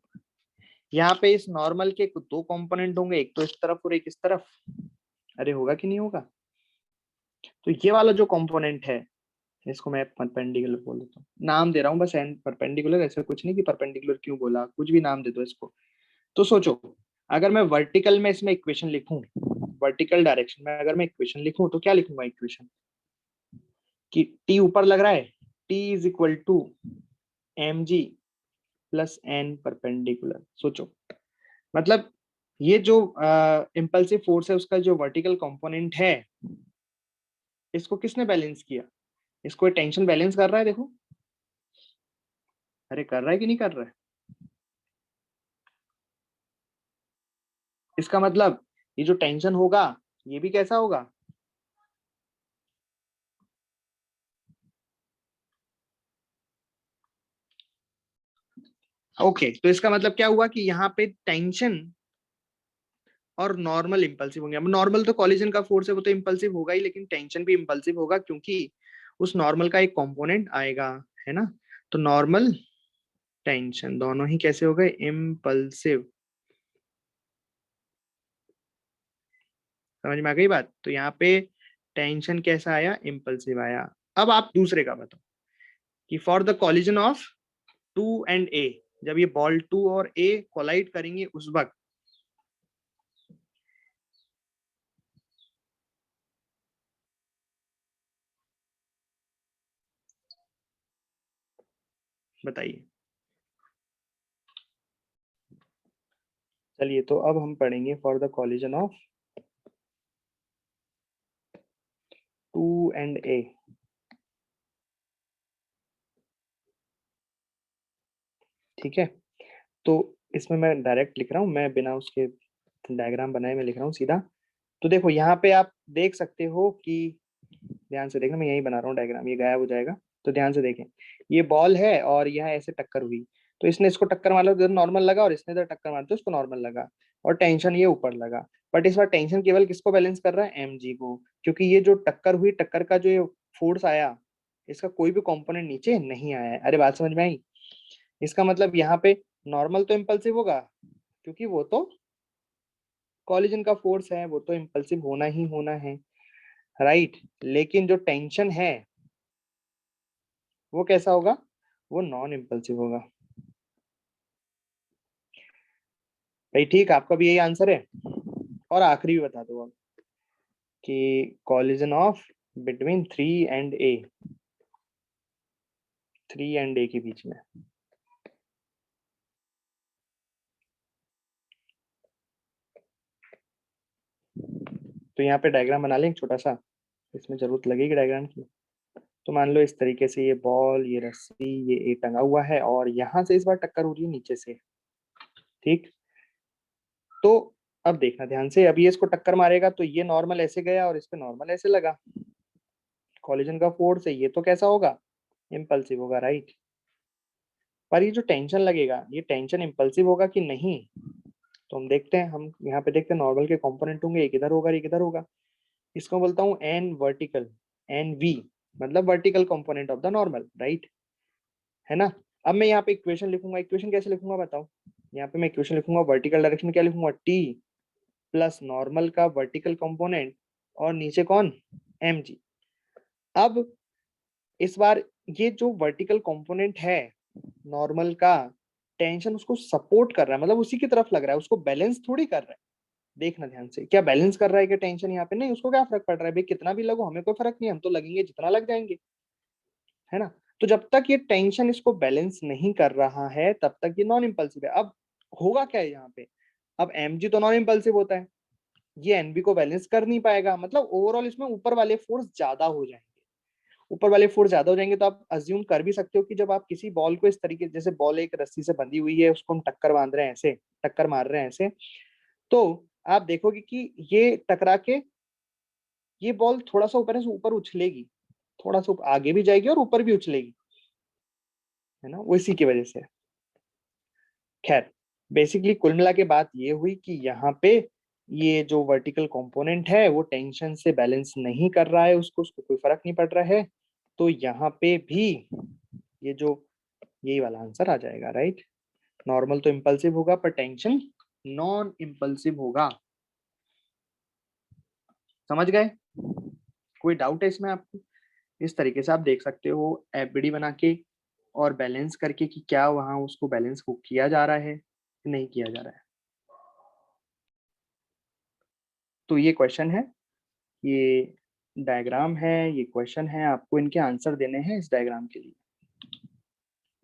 यहाँ पे इस नॉर्मल के दो कंपोनेंट होंगे, एक तो इस तरफ और एक इस तरफ। अरे होगा कि नहीं होगा? तो ये वाला जो कंपोनेंट है इसको मैं परपेंडिकुलर बोल देता हूँ, नाम दे रहा हूँ बस एंड परपेंडिकुलर, ऐसा कुछ नहीं कि परपेंडिकुलर क्यों बोला, कुछ भी नाम दे दो इसको। तो सोचो, अगर मैं वर्टिकल में इसमें इक्वेशन लिखूं, वर्टिकल डायरेक्शन में अगर मैं इक्वेशन लिखूं तो क्या लिखूंगा इक्वेशन, कि टी ऊपर लग रहा है, T is equal to M G plus N perpendicular. सोचो, मतलब ये जो इम्पल्सिव फोर्स है उसका जो वर्टिकल कंपोनेंट है, इसको किसने बैलेंस किया, इसको टेंशन बैलेंस कर रहा है, देखो। अरे कर रहा है कि नहीं कर रहा है? इसका मतलब ये जो टेंशन होगा ये भी कैसा होगा, ओके। तो इसका मतलब क्या हुआ कि यहाँ पे टेंशन और नॉर्मल इंपल्सिव होंगे। अब नॉर्मल तो कॉलिजन का फोर्स है, वो तो इंपल्सिव होगा ही, लेकिन टेंशन भी इंपल्सिव होगा क्योंकि उस नॉर्मल का एक कंपोनेंट आएगा, है ना। तो नॉर्मल टेंशन दोनों ही कैसे हो गए, इम्पल्सिव। समझ में आ गई बात? तो यहाँ पे टेंशन कैसा आया, इम्पल्सिव आया। अब आप दूसरे का बताओ कि for the collision of two and A, जब ये बॉल टू और ए कोलाइड करेंगे उस वक्त बताइए। चलिए, तो अब हम पढ़ेंगे for the collision of two and A. ठीक है, तो इसमें मैं डायरेक्ट लिख रहा हूँ, मैं बिना उसके डायग्राम बनाए मैं लिख रहा हूँ सीधा। तो देखो यहाँ पे आप देख सकते हो कि, ध्यान से देखना, मैं यही बना रहा हूँ डायग्राम, ये गायब हो जाएगा। तो ध्यान से देखें, ये बॉल है और यहाँ ऐसे टक्कर हुई, तो इसने इसको टक्कर मारा तो नॉर्मल लगा, और इसने इधर टक्कर मारा तो इसको नॉर्मल लगा, और टेंशन ये ऊपर लगा। बट इस बार टेंशन केवल किसको बैलेंस कर रहा है, एम जी को, क्योंकि ये जो टक्कर हुई, टक्कर का जो ये फोर्स आया, इसका कोई भी कंपोनेंट नीचे नहीं आया है। अरे बात समझ में आई? इसका मतलब यहाँ पे नॉर्मल तो इम्पल्सिव होगा क्योंकि वो तो कॉलिजन का फोर्स है, वो तो इम्पल्सिव होना ही होना है, राइट। लेकिन जो टेंशन है वो कैसा होगा, वो नॉन इम्पल्सिव होगा। भाई ठीक, आपका भी यही आंसर है। और आखिरी भी बता दो अब कि collision of between three and A के बीच में। तो यहाँ पे डायग्राम बना लें छोटा सा, इसमें जरूरत लगेगी डायग्राम की। तो मान लो इस तरीके से ये बॉल, ये रस्सी, ये ए टंगा हुआ है और यहाँ से इस बार टक्कर हो रही है नीचे से, ठीक। तो अब देखना ध्यान से, अभी इसको टक्कर मारेगा तो ये नॉर्मल ऐसे गया और इस पे नॉर्मल ऐसे लगा, कॉलिजन का फोर्स है, ये तो कैसा होगा, इम्पल्सिव होगा, राइट। पर ये जो टेंशन लगेगा, ये टेंशन इम्पल्सिव होगा कि नहीं, तो हम देखते हैं, हम यहाँ पे देखते हैं नॉर्मल के कंपोनेंट होंगे, एक इधर होगा एक इधर होगा। इसको बोलता हूँ एन वर्टिकल, एन वी, मतलब vertical component of the normal, right, है ना। अब मैं यहाँ पे इक्वेशन लिखूंगा, इक्वेशन कैसे लिखूंगा बताओ। यहाँ पे मैं इक्वेशन लिखूंगा, वर्टिकल डायरेक्शन में क्या लिखूंगा, टी प्लस नॉर्मल का वर्टिकल कंपोनेंट और नीचे कौन, एम जी। अब इस बार ये जो वर्टिकल कंपोनेंट है नॉर्मल का, टेंशन उसको सपोर्ट कर रहा है, मतलब उसी की तरफ लग रहा है, उसको बैलेंस थोड़ी कर रहा है। देखना ध्यान से, क्या बैलेंस कर रहा है क्या टेंशन यहाँ पे? नहीं, उसको क्या फर्क पड़ रहा है भाई, कितना भी लगो हमें कोई फर्क नहीं, हम तो लगेंगे जितना लग जाएंगे, है ना। तो जब तक ये टेंशन इसको बैलेंस नहीं कर रहा है तब तक ये नॉन इम्पल्सिव है। अब होगा क्या है यहाँ पे, अब mg तो नॉन इम्पल्सिव होता है, ये nb को बैलेंस कर नहीं पाएगा, मतलब ओवरऑल इसमें ऊपर वाले फोर्स ज्यादा हो जाएंगे। ऊपर वाले फोर्स ज्यादा हो जाएंगे तो आप अज्यूम कर भी सकते हो कि जब आप किसी बॉल को इस तरीके, जैसे बॉल एक रस्सी से बंधी हुई है, उसको हम टक्कर बांध रहे हैं ऐसे, टक्कर मार रहे हैं ऐसे, तो आप देखोगे कि ये टकरा के ये बॉल थोड़ा सा ऊपर से ऊपर उछलेगी, थोड़ा सा आगे भी जाएगी और ऊपर भी उछलेगी, है ना, वो इसी की वजह से। खैर, बेसिकली कुल मिला के बात ये हुई कि यहाँ पे ये जो वर्टिकल कंपोनेंट है वो टेंशन से बैलेंस नहीं कर रहा है, उसको कोई फर्क नहीं पड़ रहा है, तो यहाँ पे भी ये जो यही वाला आंसर आ जाएगा, राइट। नॉर्मल तो इम्पल्सिव होगा पर टेंशन नॉन इम्पल्सिव होगा। समझ गए? कोई डाउट है इसमें आपको? इस तरीके से आप देख सकते हो एफबीडी बना के और बैलेंस करके कि क्या वहां उसको बैलेंस को किया जा रहा है कि नहीं किया जा रहा है। तो ये क्वेश्चन है, ये डायग्राम है, ये क्वेश्चन है, आपको इनके आंसर देने हैं इस डायग्राम के लिए।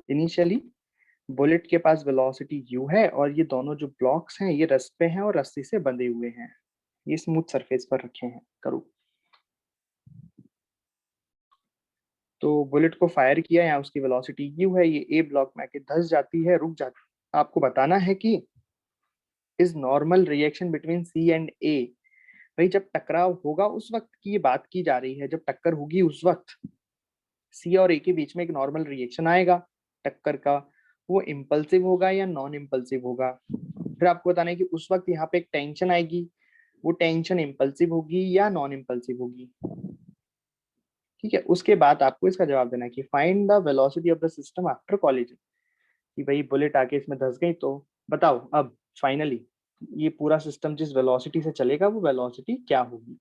इनिशियली बुलेट के पास वेलोसिटी u है और ये दोनों जो ब्लॉक्स हैं ये रस्ट पे हैं और रस्सी से बंधे हुए हैं, ये स्मूथ सरफेस पर रखे हैं। करो। तो बुलेट को फायर किया, यहाँ उसकी वेलोसिटी u है, ये ए ब्लॉक में आके धंस जाती है, रुक जाती है। आपको बताना है कि is normal reaction between C and A, भाई जब टकराव होगा उस वक्त की ये बात की जा रही है, जब टक्कर होगी उस वक्त सी और ए के बीच में एक नॉर्मल रिएक्शन आएगा टक्कर का, वो इम्पल्सिव होगा या नॉन इम्पल्सिव होगा। फिर आपको बताना है कि उस वक्त यहाँ पे एक टेंशन आएगी, वो टेंशन इम्पल्सिव होगी या नॉन इम्पल्सिव होगी। ठीक है, उसके बाद आपको इसका जवाब देना है कि find the velocity of the system after collision, कि भाई बुलेट आके इसमें धंस गई तो बताओ अब फाइनली ये पूरा सिस्टम जिस वेलोसिटी से चलेगा वो वेलोसिटी क्या होगी।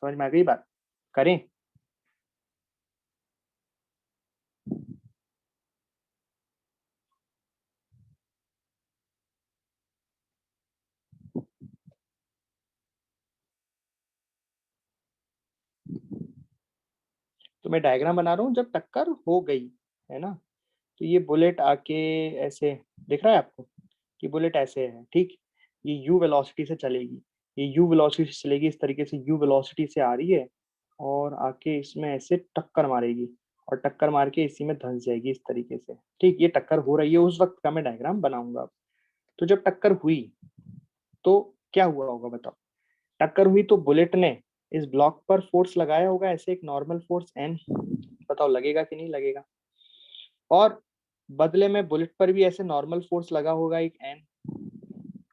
समझ में आ गई बात? करें? तो मैं डायग्राम बना रहा हूँ जब टक्कर हो गई, है ना। तो ये बुलेट आके ऐसे, दिख रहा है आपको कि बुलेट ऐसे है, ठीक, ये यू वेलोसिटी से चलेगी, ये यू वेलोसिटी से चलेगी, इस तरीके से यू वेलोसिटी से आ रही है और आके इसमें ऐसे टक्कर मारेगी और टक्कर मार के इसी में धंस जाएगी इस तरीके से। ठीक, ये टक्कर हो रही है उस वक्त का मैं डायग्राम बनाऊंगा अब। तो जब टक्कर हुई तो क्या हुआ होगा बताओ। टक्कर हुई तो बुलेट ने इस ब्लॉक पर फोर्स लगाया होगा ऐसे, एक नॉर्मल फोर्स एन, बताओ लगेगा कि नहीं लगेगा। और बदले में बुलेट पर भी ऐसे नॉर्मल फोर्स लगा होगा एक एन।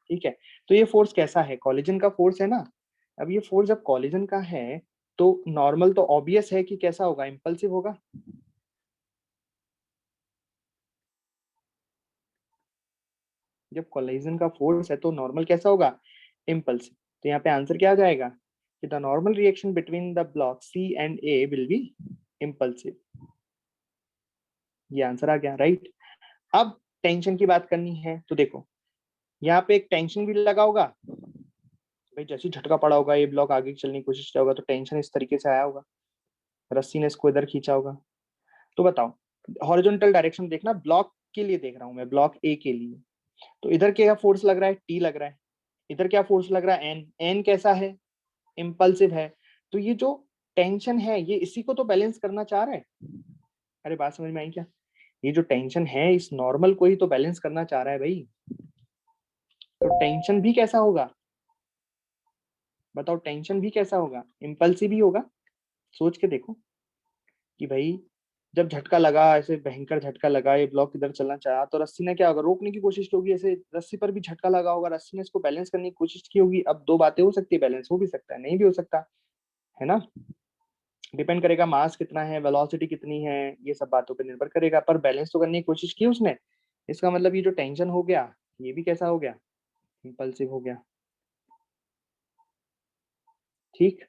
ठीक है, तो ये फोर्स कैसा है, कॉलिजन का फोर्स है ना। अब ये फोर्स जब कॉलिजन का है तो नॉर्मल तो ऑब्वियस है कि कैसा होगा, इम्पल्सिव होगा। जब कॉलिजन का फोर्स है तो नॉर्मल कैसा होगा, इम्पल्सिव। तो यहाँ पे आंसर क्या आ जाएगा कि the normal reaction between the block C and A will be impulsive. ये आंसर आ गया, राइट। अब टेंशन की बात करनी है तो देखो यहाँ पे एक टेंशन भी लगा होगा, भाई जैसे ही झटका पड़ा होगा ये ब्लॉक आगे चलने की कोशिश किया होगा तो टेंशन इस तरीके से आया होगा, रस्सी ने इसको इधर खींचा होगा। तो बताओ, हॉरिजॉन्टल डायरेक्शन देखना, ब्लॉक के लिए देख रहा हूं मैं, ब्लॉक ए के लिए। तो इधर क्या फोर्स लग रहा है, टी लग रहा है, इधर क्या फोर्स लग रहा है, एन। एन कैसा है, इम्पल्सिव है। तो ये जो टेंशन है ये इसी को तो बैलेंस करना चाह रहा है। अरे बात समझ में आई क्या? ये जो टेंशन है इस नॉर्मल को ही तो बैलेंस करना चाह रहा है भाई। तो टेंशन भी कैसा होगा बताओ, टेंशन भी कैसा होगा, इम्पल्सिव ही होगा। सोच के देखो कि भाई जब झटका लगा, ऐसे भयंकर झटका लगा, ये ब्लॉक इधर चलना चाहा तो रस्सी ने क्या होगा, रोकने की कोशिश की होगी, ऐसे रस्सी पर भी झटका लगा होगा, रस्सी ने इसको बैलेंस करने की कोशिश की होगी। अब दो बातें हो सकती है, बैलेंस हो भी सकता है नहीं भी हो सकता, है ना। डिपेंड करेगा मास कितना है, वेलोसिटी कितनी है, ये सब बातों पर निर्भर करेगा, पर बैलेंस तो करने की कोशिश की उसने। इसका मतलब ये जो टेंशन हो गया ये भी कैसा हो गया, इम्पल्सिव हो गया। ठीक,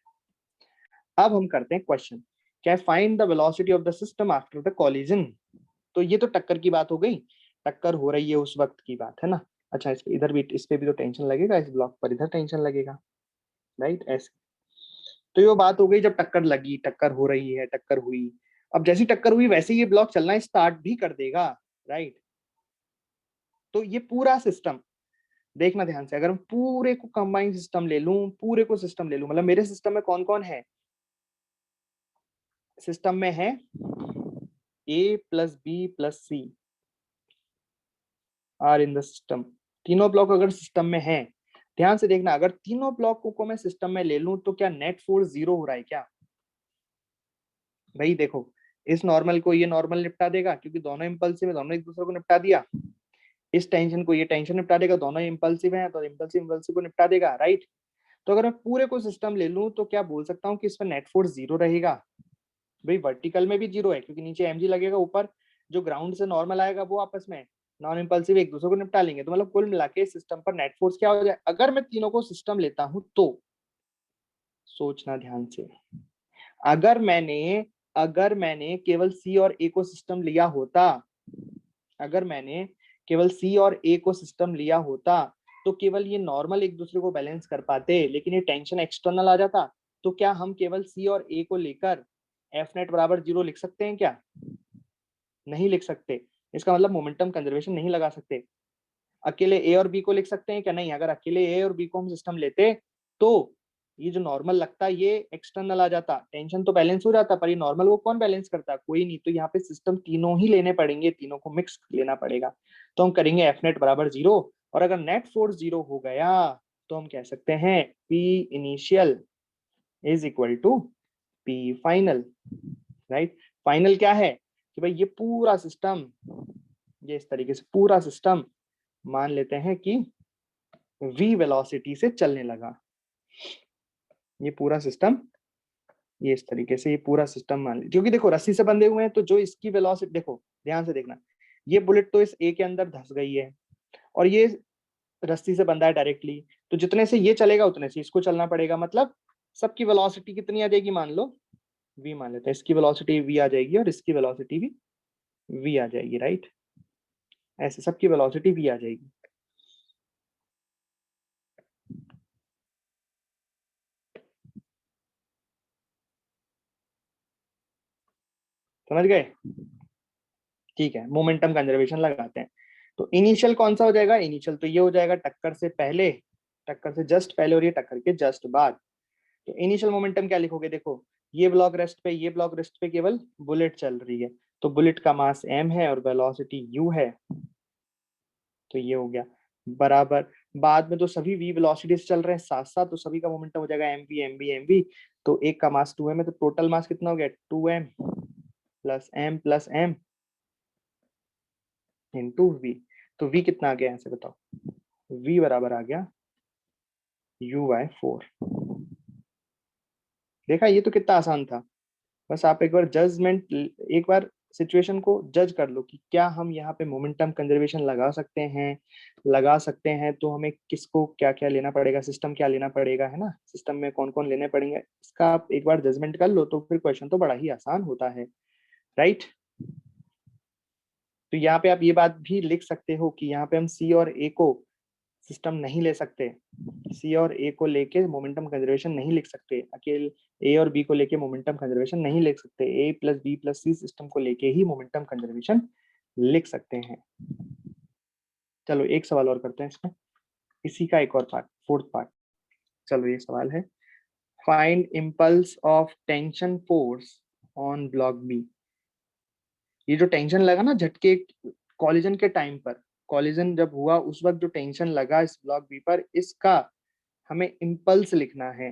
अब हम करते हैं क्वेश्चन, क्या find the velocity of the system after the collision. तो ये तो टक्कर की बात हो गई, टक्कर हो रही है उस वक्त की बात है ना। अच्छा इधर भी, इस पे भी तो टेंशन लगेगा, इस ब्लॉक पर इधर टेंशन लगेगा, राइट ऐसे। तो ये बात हो गई जब टक्कर लगी, टक्कर हो रही है, टक्कर हुई। अब जैसी टक्कर हुई वैसे ये ब्लॉक चलना स्टार्ट भी कर देगा, राइट। तो ये पूरा सिस्टम देखना ध्यान से, अगर मैं पूरे को कंबाइन सिस्टम ले लूं, पूरे को सिस्टम ले लूं, मतलब मेरे सिस्टम में कौन कौन है, सिस्टम में है A plus B plus C are in the system. तीनों ब्लॉक अगर सिस्टम में है, ध्यान से देखना, अगर तीनों ब्लॉकों को मैं सिस्टम में ले लूं तो क्या नेट फोर्स 0 हो रहा है क्या? भाई देखो, इस नॉर्मल को ये नॉर्मल निपटा देगा क्योंकि दोनों इंपल्सिव है, दोनों एक दूसरे को निपटा दिया। इस टेंशन को ये टेंशन निपटा देगा, दोनों इंपल्सिव है तो इंपल्सिव इंपल्सिव को निपटा देगा, राइट। तो अगर मैं पूरे को सिस्टम ले लूं तो क्या बोल सकता हूँ कि इसमें नेट फोर्स 0 रहेगा? भाई वर्टिकल में भी 0 है क्योंकि नीचे mg लगेगा, ऊपर जो ग्राउंड से नॉर्मल आएगा वो आपस में नॉन इंपल्सिव एक दूसरे को निपटा लेंगे। तो मतलब कुल मिला के सिस्टम पर नेट फोर्स क्या हो जाए अगर मैं तीनों को सिस्टम लेता हूं तो? सोचना ध्यान से, अगर मैंने अगर मैंने केवल सी और ए को सिस्टम लिया होता, अगर मैंने केवल सी और ए को सिस्टम लिया होता तो केवल ये नॉर्मल एक दूसरे को बैलेंस कर पाते, लेकिन ये टेंशन एक्सटर्नल आ जाता। तो क्या हम केवल सी और ए को लेकर एफ नेट बराबर 0 लिख सकते हैं क्या? नहीं लिख सकते। इसका मतलब मोमेंटम कंजर्वेशन नहीं लगा सकते। अकेले ए और बी को लिख सकते हैं क्या? नहीं। अगर अकेले ए और बी को हम सिस्टम लेते तो ये जो नॉर्मल लगता है ये एक्सटर्नल आ जाता, टेंशन तो बैलेंस हो जाता, पर ये नॉर्मल को कौन बैलेंस करता? कोई नहीं। तो यहाँ पे सिस्टम तीनों ही लेने पड़ेंगे, तीनों को मिक्स लेना पड़ेगा। तो हम करेंगे एफ नेट बराबर 0, और अगर नेट फोर्स 0 हो गया तो हम कह सकते हैं P initial is equal to P final, right. Final क्या है कि भाई ये पूरा सिस्टम, ये इस तरीके से पूरा सिस्टम मान लेते हैं कि v वेलोसिटी से चलने लगा। ये पूरा सिस्टम, ये इस तरीके से ये पूरा सिस्टम मान लीजिए, क्योंकि देखो रस्सी से बंधे हुए हैं तो जो इसकी वेलोसिटी, देखो ध्यान से देखना, ये बुलेट तो इस ए के अंदर धस गई है और ये रस्सी से बंधा है डायरेक्टली, तो जितने से ये चलेगा उतने से इसको चलना पड़ेगा। मतलब सबकी वेलोसिटी कितनी आ जाएगी, मान लो v मान लेते हैं, इसकी वेलोसिटी v आ जाएगी और इसकी वेलोसिटी भी v आ जाएगी, राइट। ऐसे सबकी वेलोसिटी v आ जाएगी। समझ गए? ठीक है, मोमेंटम कंजर्वेशन लगाते हैं। तो इनिशियल कौन सा हो जाएगा? इनिशियल तो ये हो जाएगा टक्कर से पहले, टक्कर से जस्ट पहले और ये टक्कर के जस्ट बाद। तो इनिशियल मोमेंटम क्या लिखोगे? देखो ये ब्लॉक रेस्ट पे, ये ब्लॉक रेस्ट पे केवल बुलेट चल रही है, तो बुलेट का मास m है और वेलोसिटी u है, तो ये हो गया बराबर। बाद में तो सभी v वेलोसिटी से चल रहे हैं साथ साथ, तो सभी का मोमेंटम हो जाएगा mv mv mv। तो एक का मास 2m है, तो टोटल मास कितना हो गया? 2m plus m into v। तो v कितना आ गया यहाँ से बताओ? v बराबर आ गया u/4। देखा, ये तो कितना आसान था। बस आप एक बार जजमेंट, एक बार सिचुएशन को जज कर लो कि क्या हम यहाँ पे मोमेंटम कंजर्वेशन लगा सकते हैं। लगा सकते हैं तो हमें किसको क्या क्या लेना पड़ेगा, सिस्टम क्या लेना पड़ेगा, है ना, सिस्टम में कौन कौन लेने पड़ेंगे, इसका आप एक बार जजमेंट कर लो तो फिर क्वेश्चन तो बड़ा ही आसान होता है, राइट। तो यहाँ पे आप ये बात भी लिख सकते हो कि यहाँ पे हम सी और ए को सिस्टम नहीं ले सकते, सी और ए को लेके मोमेंटम कंजर्वेशन नहीं लिख सकते, अकेले ए और बी को लेके मोमेंटम कंजर्वेशन नहीं लिख सकते, ए प्लस बी प्लस सी सिस्टम को लेके ही मोमेंटम कंजर्वेशन लिख सकते हैं। चलो एक सवाल और करते हैं इसमें, इसी का एक और पार्ट, फोर्थ पार्ट। चलो ये सवाल है, find impulse of tension force on block B. ये जो टेंशन लगा ना झटके कॉलिजन के टाइम पर, कॉलिजन जब हुआ उस वक्त जो टेंशन लगा इस ब्लॉक बी पर, इसका हमें इम्पल्स लिखना है।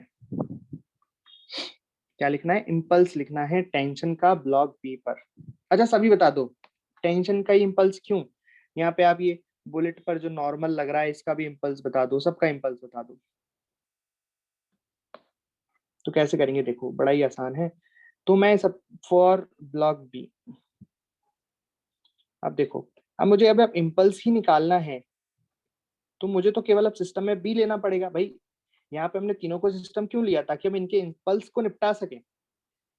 क्या लिखना है? इम्पल्स लिखना है टेंशन का ब्लॉक बी पर। अच्छा सभी बता दो, टेंशन का ही इम्पल्स क्यों? यहाँ पे आप ये बुलेट पर जो नॉर्मल लग रहा है इसका भी इम्पल्स बता दो, सबका इम्पल्स बता दो। तो कैसे करेंगे? देखो बड़ा ही आसान है। तो मैं सब फॉर ब्लॉक बी, अब देखो, अब मुझे अब इम्पल्स ही निकालना है तो मुझे तो केवल अब सिस्टम में बी लेना पड़ेगा। भाई यहाँ पे हमने तीनों को सिस्टम क्यों लिया? ताकि हम इनके इम्पल्स को निपटा सकें।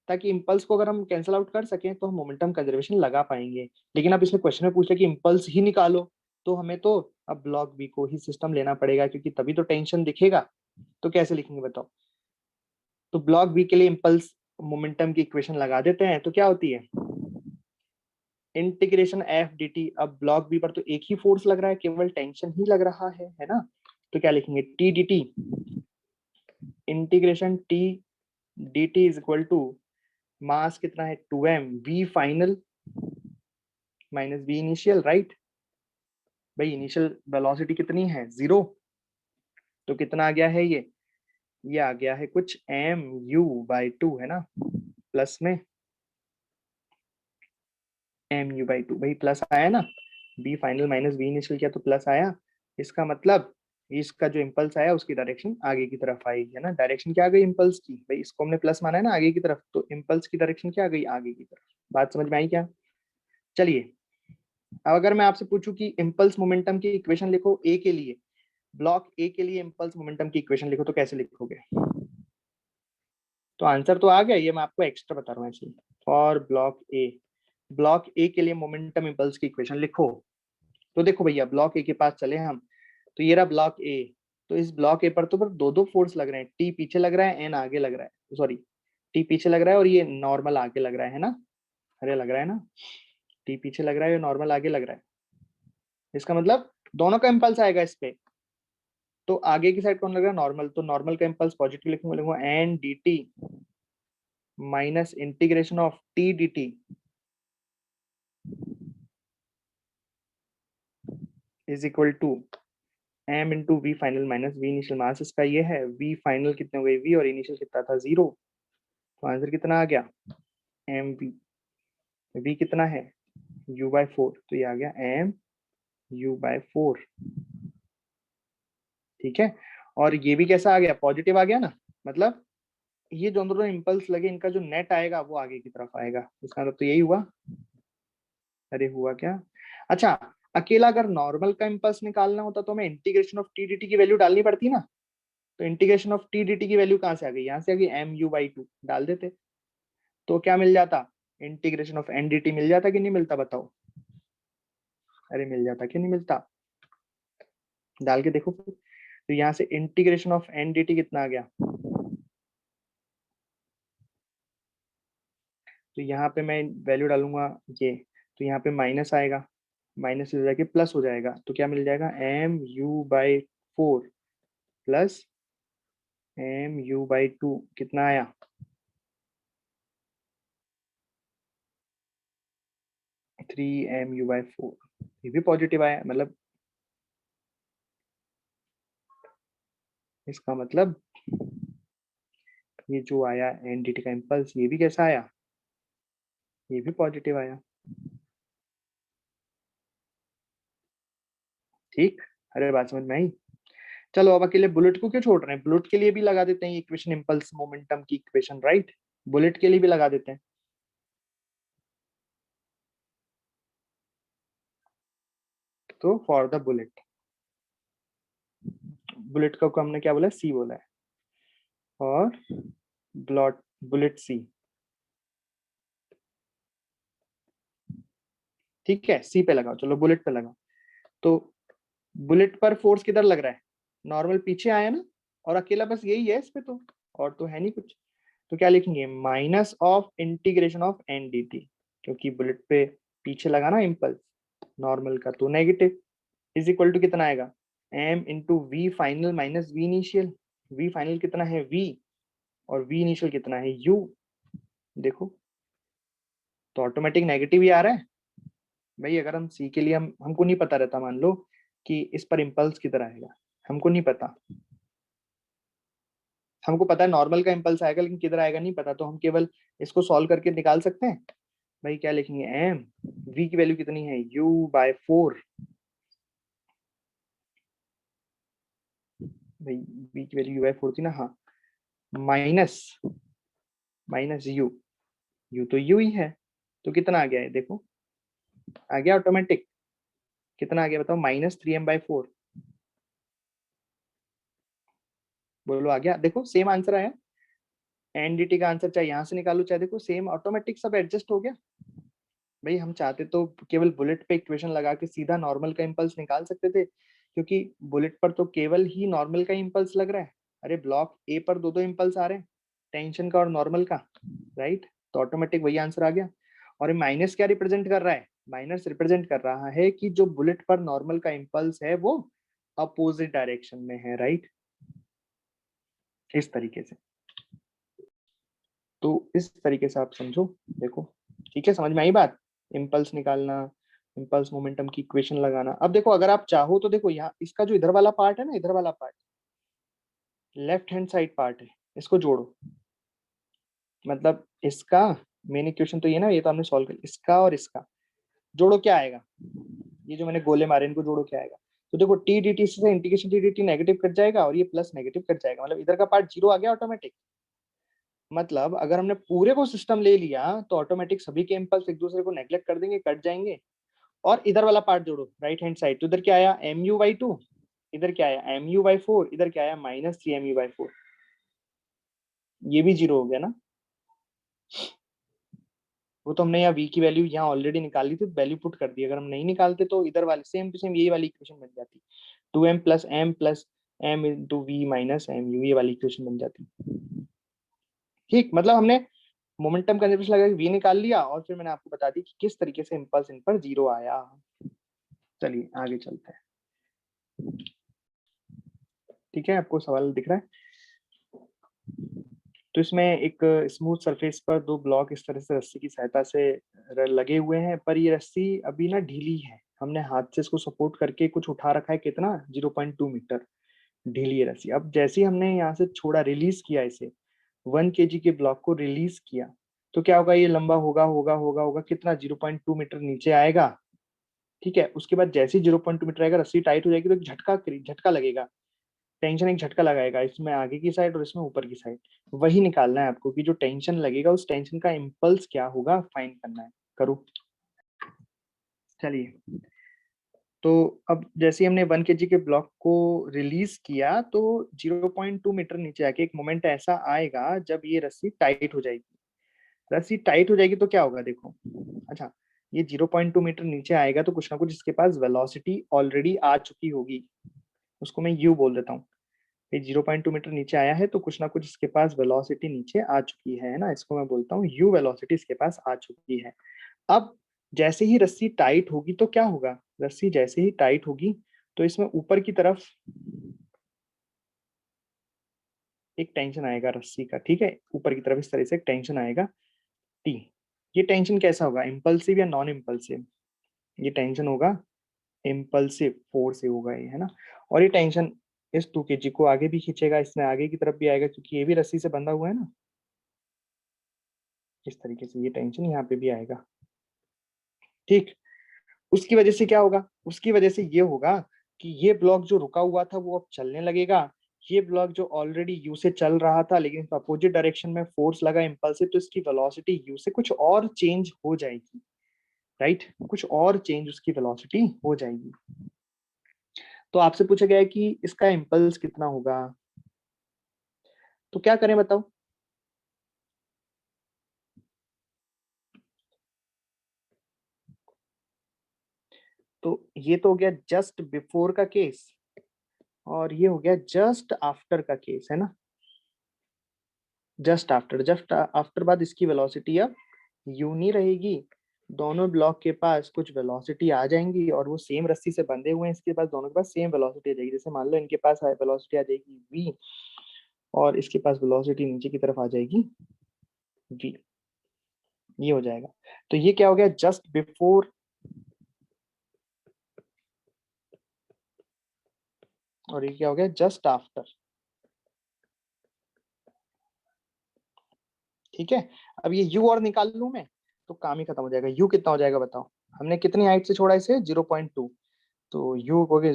ताकि इम्पल्स को अगर हम कैंसिल आउट कर सकें तो हम मोमेंटम कंजर्वेशन लगा पाएंगे। लेकिन अब इसमें क्वेश्चन में पूछ लिया कि इम्पल्स ही निकालो, तो हमें तो अब ब्लॉक बी को ही सिस्टम लेना पड़ेगा, क्योंकि तभी तो टेंशन दिखेगा। तो कैसे लिखेंगे बताओ? तो ब्लॉक बी के लिए इम्पल्स मोमेंटम की इक्वेशन लगा देते हैं, तो क्या होती है इंटीग्रेशन एफ डी टी। अब ब्लॉक बी पर तो एक ही फोर्स लग रहा है, केवल टेंशन ही लग रहा है ना। तो क्या लिखेंगे T D T, integration T D T is equal to mass कितना है 2m v final minus v initial, right. भाई इनिशियल वेलोसिटी कितनी है 0, तो कितना आ गया है ये आ गया है कुछ mu/2 है ना, प्लस में mu/2। भाई प्लस आया ना, v final minus v initial किया तो प्लस आया। इसका मतलब इसका जो इम्पल्स आया उसकी डायरेक्शन आगे की तरफ आएगी, है ना। डायरेक्शन क्या आ गई इम्पल्स की? भाई इसको हमने प्लस माना है ना, आगे की तरफ, तो इम्पल्स की डायरेक्शन क्या आ गई? आगे की तरफ। बात समझ में आई क्या? चलिए, अब अगर मैं आपसे पूछूं कि इम्पल्स मोमेंटम की इक्वेशन लिखो ए के लिए, ब्लॉक ए के लिए इम्पल्स मोमेंटम की इक्वेशन लिखो, तो कैसे लिखोगे? तो आंसर तो आ गया, ये मैं आपको एक्स्ट्रा बता रहा हूँ ऐसे। फॉर ब्लॉक ए के लिए मोमेंटम इम्पल्स की इक्वेशन लिखो। तो देखो भैया, ब्लॉक ए के पास चले हम, तो ये रहा ब्लॉक ए। तो इस ब्लॉक ए पर तो दो दो फोर्स लग रहे हैं, टी पीछे लग रहा है, एन आगे लग रहा है, सॉरी टी पीछे लग रहा है और ये नॉर्मल आगे लग रहा है ना। अरे लग रहा है ना, टी पीछे लग रहा है और नॉर्मल आगे लग रहा है। इसका मतलब दोनों का इम्पल्स आएगा इस पे। तो आगे की साइड कौन लग रहा है? नॉर्मल। तो नॉर्मल का इम्पल्स पॉजिटिव लिखूंगा N D T minus integration of T D T is equal to M into V final minus V initial. Mass इसका ये है, वी फाइनल कितने हो गए वी, और इनिशियल कितना था 0। तो आंसर कितना आ गया एम वी। वी कितना है u/4, तो ये आ गया एम u/4। ठीक है, और ये भी कैसा आ गया? पॉजिटिव आ गया ना। मतलब ये जो दोनों इम्पल्स लगे, इनका जो नेट आएगा वो आगे की तरफ आएगा। इसका मतलब तो यही हुआ। अरे हुआ क्या? अच्छा, अकेला अगर नॉर्मल का इम्पल्स निकालना होता तो हमें integration of T D T की वैल्यू डालनी पड़ती ना। तो integration of T D T की वैल्यू कहाँ से आ गई? यहाँ से आ गई mu/2, डाल देते तो क्या मिल जाता? Integration of N D T मिल जाता कि नहीं मिलता बताओ? अरे मिल जाता कि नहीं मिलता? डाल के देखो। तो यहाँ से integration of N D T कितना आ गया? तो यहाँ पे मैं वैल्यू डालूंगा ये, तो यहाँ पे माइनस आएगा, माइनस हो जाके प्लस हो जाएगा। तो क्या मिल जाएगा mu/4 प्लस mu/2 कितना आया? 3mu/4। ये भी पॉजिटिव आया, मतलब इसका मतलब ये जो आया एनडीटी का इम्पल्स, ये भी कैसा आया? ये भी पॉजिटिव आया। ठीक, अरे बात समझ में आई। चलो, अब अकेले बुलेट को क्यों छोड़ रहे हैं? बुलेट के लिए भी लगा देते हैं इक्वेशन, इम्पल्स मोमेंटम की इक्वेशन, राइट। बुलेट के लिए भी लगा देते हैं। तो फॉर द बुलेट, बुलेट को हमने क्या बोला? सी बोला है। और ब्लॉट बुलेट सी, ठीक है, सी पे लगाओ। चलो बुलेट पे लगाओ। तो बुलेट पर फोर्स किधर लग रहा है? नॉर्मल पीछे आया ना, और अकेला बस यही है इस पे, तो और तो है नहीं कुछ। तो क्या लिखेंगे? Minus of integration of N D T, क्योंकि बुलेट पे पीछे लगा ना इम्पल्स, नॉर्मल का तो नेगेटिव, इज इक्वल टू कितना आएगा? M into V final minus V initial. V final कितना है वी, और वी इनिशियल कितना है यू। देखो, तो ऑटोमेटिक नेगेटिव ही आ रहा है। भाई अगर हम सी के लिए हमको नहीं पता रहता, मान लो कि इस पर इम्पल्स किधर आएगा, हमको नहीं पता। हमको पता है नॉर्मल का इम्पल्स आएगा, लेकिन किधर आएगा नहीं पता, तो हम केवल इसको सॉल्व करके निकाल सकते हैं। भाई क्या लिखेंगे? एम वी की वैल्यू कितनी है u/4। भाई वी की वैल्यू u/4 थी ना, हाँ, माइनस माइनस यू तो यू ही है। तो कितना आ गया है देखो, आ गया ऑटोमेटिक। कितना आ गया बताओ? -3m/4। बोलो आ गया? देखो सेम आंसर आया। एनडीटी का आंसर चाहे यहाँ से निकालो चाहे देखो सेम ऑटोमेटिक सब एडजस्ट हो गया। भाई हम चाहते तो केवल बुलेट पे इक्वेशन लगा के सीधा नॉर्मल का इम्पल्स निकाल सकते थे, क्योंकि बुलेट पर तो केवल ही नॉर्मल का इम्पल्स लग रहा है। अरे ब्लॉक ए पर दो दो इम्पल्स आ रहे हैं, टेंशन का और नॉर्मल का, राइट। तो ऑटोमेटिक वही आंसर आ गया। और माइनस क्या रिप्रेजेंट कर रहा है? माइनस रिप्रेजेंट कर रहा है कि जो बुलेट पर नॉर्मल का इम्पल्स है वो अपोजिट डायरेक्शन में है, राइट, इस तरीके से। तो इस तरीके से आप समझो, देखो ठीक है, समझ में आई बात। इम्पल्स निकालना, इम्पल्स मोमेंटम की इक्वेशन लगाना। अब देखो अगर आप चाहो तो देखो यहाँ इसका जो इधर वाला पार्ट है ना, इधर वाला part left hand side part है, इसको जोड़ो। मतलब इसका मेन इक्वेशन तो ये ना, ये तो हमने सॉल्व कर, इसका और इसका जोड़ो, क्या आएगा? ये जो मैंने गोले मारे इनको जोड़ो, क्या आएगा? तो देखो टी डी टी से integration T D T negative cut जाएगा और ये प्लस नेगेटिव कट जाएगा, मतलब इधर का पार्ट जीरो आ गया ऑटोमेटिक। मतलब अगर हमने पूरे को सिस्टम ले लिया तो ऑटोमेटिक सभी के इम्पल्स एक दूसरे को नेग्लेक्ट कर देंगे, कट जाएंगे। और इधर वाला पार्ट जोड़ो राइट हैंड साइड, तो इधर क्या आया mu/2, इधर क्या आया mu/4, इधर क्या आया -3mu/4, ये भी जीरो हो गया ना। वो तो हमने यहाँ v की वैल्यू यहाँ ऑलरेडी निकाली थी, वैल्यू पुट कर दी। अगर हम नहीं निकालते तो इधर वाले सेम टू सेम यही वाली इक्वेशन बन जाती, 2m + m + m × v - mu, ये वाली इक्वेशन बन जाती। ठीक, मतलब हमने मोमेंटम कंजर्वेशन लगा के v निकाल लिया और फिर मैंने आपको बता दी कि किस तरीके से इम्पल्स इन पर जीरो आया। चलिए आगे चलते हैं। ठीक है, आपको सवाल दिख रहा है? तो इसमें एक स्मूथ सरफेस पर दो ब्लॉक इस तरह से रस्सी की सहायता से लगे हुए हैं, पर ये रस्सी अभी ना ढीली है। हमने हाथ से इसको सपोर्ट करके कुछ उठा रखा है, कितना 0.2 मीटर ढीली है रस्सी। अब जैसे ही हमने यहाँ से छोड़ा, रिलीज किया इसे, 1 kg के ब्लॉक को रिलीज किया, तो क्या होगा? ये लंबा होगा होगा होगा होगा कितना 0.2 मीटर नीचे आएगा। ठीक है, उसके बाद जैसे ही 0.2 मीटर आएगा, रस्सी टाइट हो जाएगी तो एक झटका झटका लगेगा, टेंशन एक झटका लगाएगा इसमें आगे की साइड और इसमें ऊपर की साइड। वही निकालना है आपको कि जो टेंशन लगेगा उस टेंशन का इम्पल्स क्या होगा, फाइंड करना है। करो, चलिए। तो अब जैसे ही हमने 1 kg के ब्लॉक को रिलीज किया तो 0.2 मीटर नीचे आके एक मोमेंट ऐसा आएगा जब ये रस्सी टाइट हो जाएगी। रस्सी टाइट हो जाएगी तो क्या होगा देखो। अच्छा, ये 0.2 मीटर नीचे आएगा तो कुछ ना कुछ इसके पास वेलोसिटी ऑलरेडी आ चुकी होगी, उसको मैं यू बोल देता हूँ। ये 0.2 मीटर नीचे आया है तो कुछ ना कुछ इसके पास वेलोसिटी नीचे आ चुकी है ना, इसको मैं बोलता हूँ यू वेलोसिटी इसके पास आ चुकी है। अब जैसे ही रस्सी टाइट होगी तो क्या होगा? रस्सी जैसे ही टाइट होगी तो इसमें ऊपर की तरफ एक टेंशन आएगा रस्सी का। ठीक है, ऊपर की तरफ इस तरह से एक टेंशन आएगा टी। ये टेंशन कैसा होगा, इम्पल्सिव या नॉन इम्पल्सिव? ये टेंशन होगा इम्पल्सिव फोर्स से होगा ये, है ना। और ये टेंशन इस 2 kg को आगे भी खींचेगा, इसमें आगे की तरफ भी आएगा क्योंकि ये भी रस्सी से बंधा हुआ है ना। इस तरीके से ये टेंशन यहाँ पे भी आएगा। ठीक, उसकी वजह से क्या होगा? उसकी वजह से ये होगा कि ये ब्लॉक जो रुका हुआ था वो अब चलने लगेगा। ये ब्लॉक जो ऑलरेडी यू से चल रहा था लेकिन अपोजिट डायरेक्शन में फोर्स लगा इम्पल्सिव, तो इसकी वेलोसिटी यू से कुछ और चेंज हो जाएगी, राइट, कुछ और चेंज उसकी वेलोसिटी हो जाएगी। तो आपसे पूछा गया है कि इसका इम्पल्स कितना होगा, तो क्या करें बताओ। तो ये तो हो गया जस्ट बिफोर का केस और ये हो गया जस्ट आफ्टर का केस, है ना। जस्ट आफ्टर बाद इसकी वेलोसिटी अब यू नहीं रहेगी, दोनों ब्लॉक के पास कुछ वेलोसिटी आ जाएंगी और वो सेम रस्सी से बंधे हुए हैं, इसके पास दोनों के पास सेम वेलोसिटी आ जाएगी। जैसे मान लो इनके पास वेलोसिटी आ जाएगी v और इसके पास वेलोसिटी नीचे की तरफ आ जाएगी v, ये हो जाएगा। तो ये क्या हो गया, जस्ट बिफोर और ये क्या हो गया, जस्ट आफ्टर। ठीक है, अब ये u और निकाल लूं मैं तो काम ही खत्म हो जाएगा। u कितना हो जाएगा बताओ, हमने कितनी हाइट से छोड़ा इसे 0.2, तो u हो गया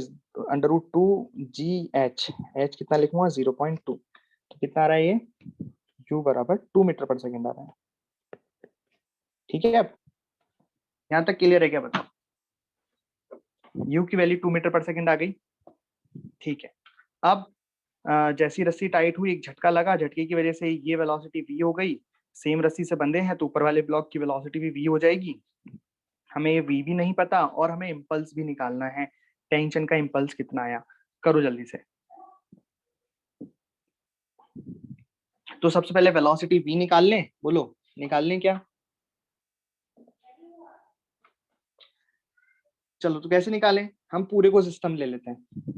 √2gh, h कितना लिखूंगा 0.2, तो कितना आ रहा है ये u बराबर 2 मीटर पर सेकंड आ रहा है। ठीक है, अब यहाँ तक क्लियर है क्या बताओ? u की वैल्यू 2 मीटर पर सेकंड आ गई। ठीक है, अब जैसी रस्सी टाइट हुई, एक झटका लगा, झटके की वजह से ये वेलोसिटी v हो गई। सेम रस्सी से बंधे हैं तो ऊपर वाले ब्लॉक की वेलोसिटी भी v हो जाएगी। हमें ये v भी नहीं पता और हमें इम्पल्स भी निकालना है, टेंशन का इम्पल्स कितना आया। करो जल्दी से। तो सबसे पहले वेलोसिटी v निकाल लें, बोलो निकाल लें क्या? चलो तो कैसे निकालें, हम पूरे को सिस्टम ले लेते हैं,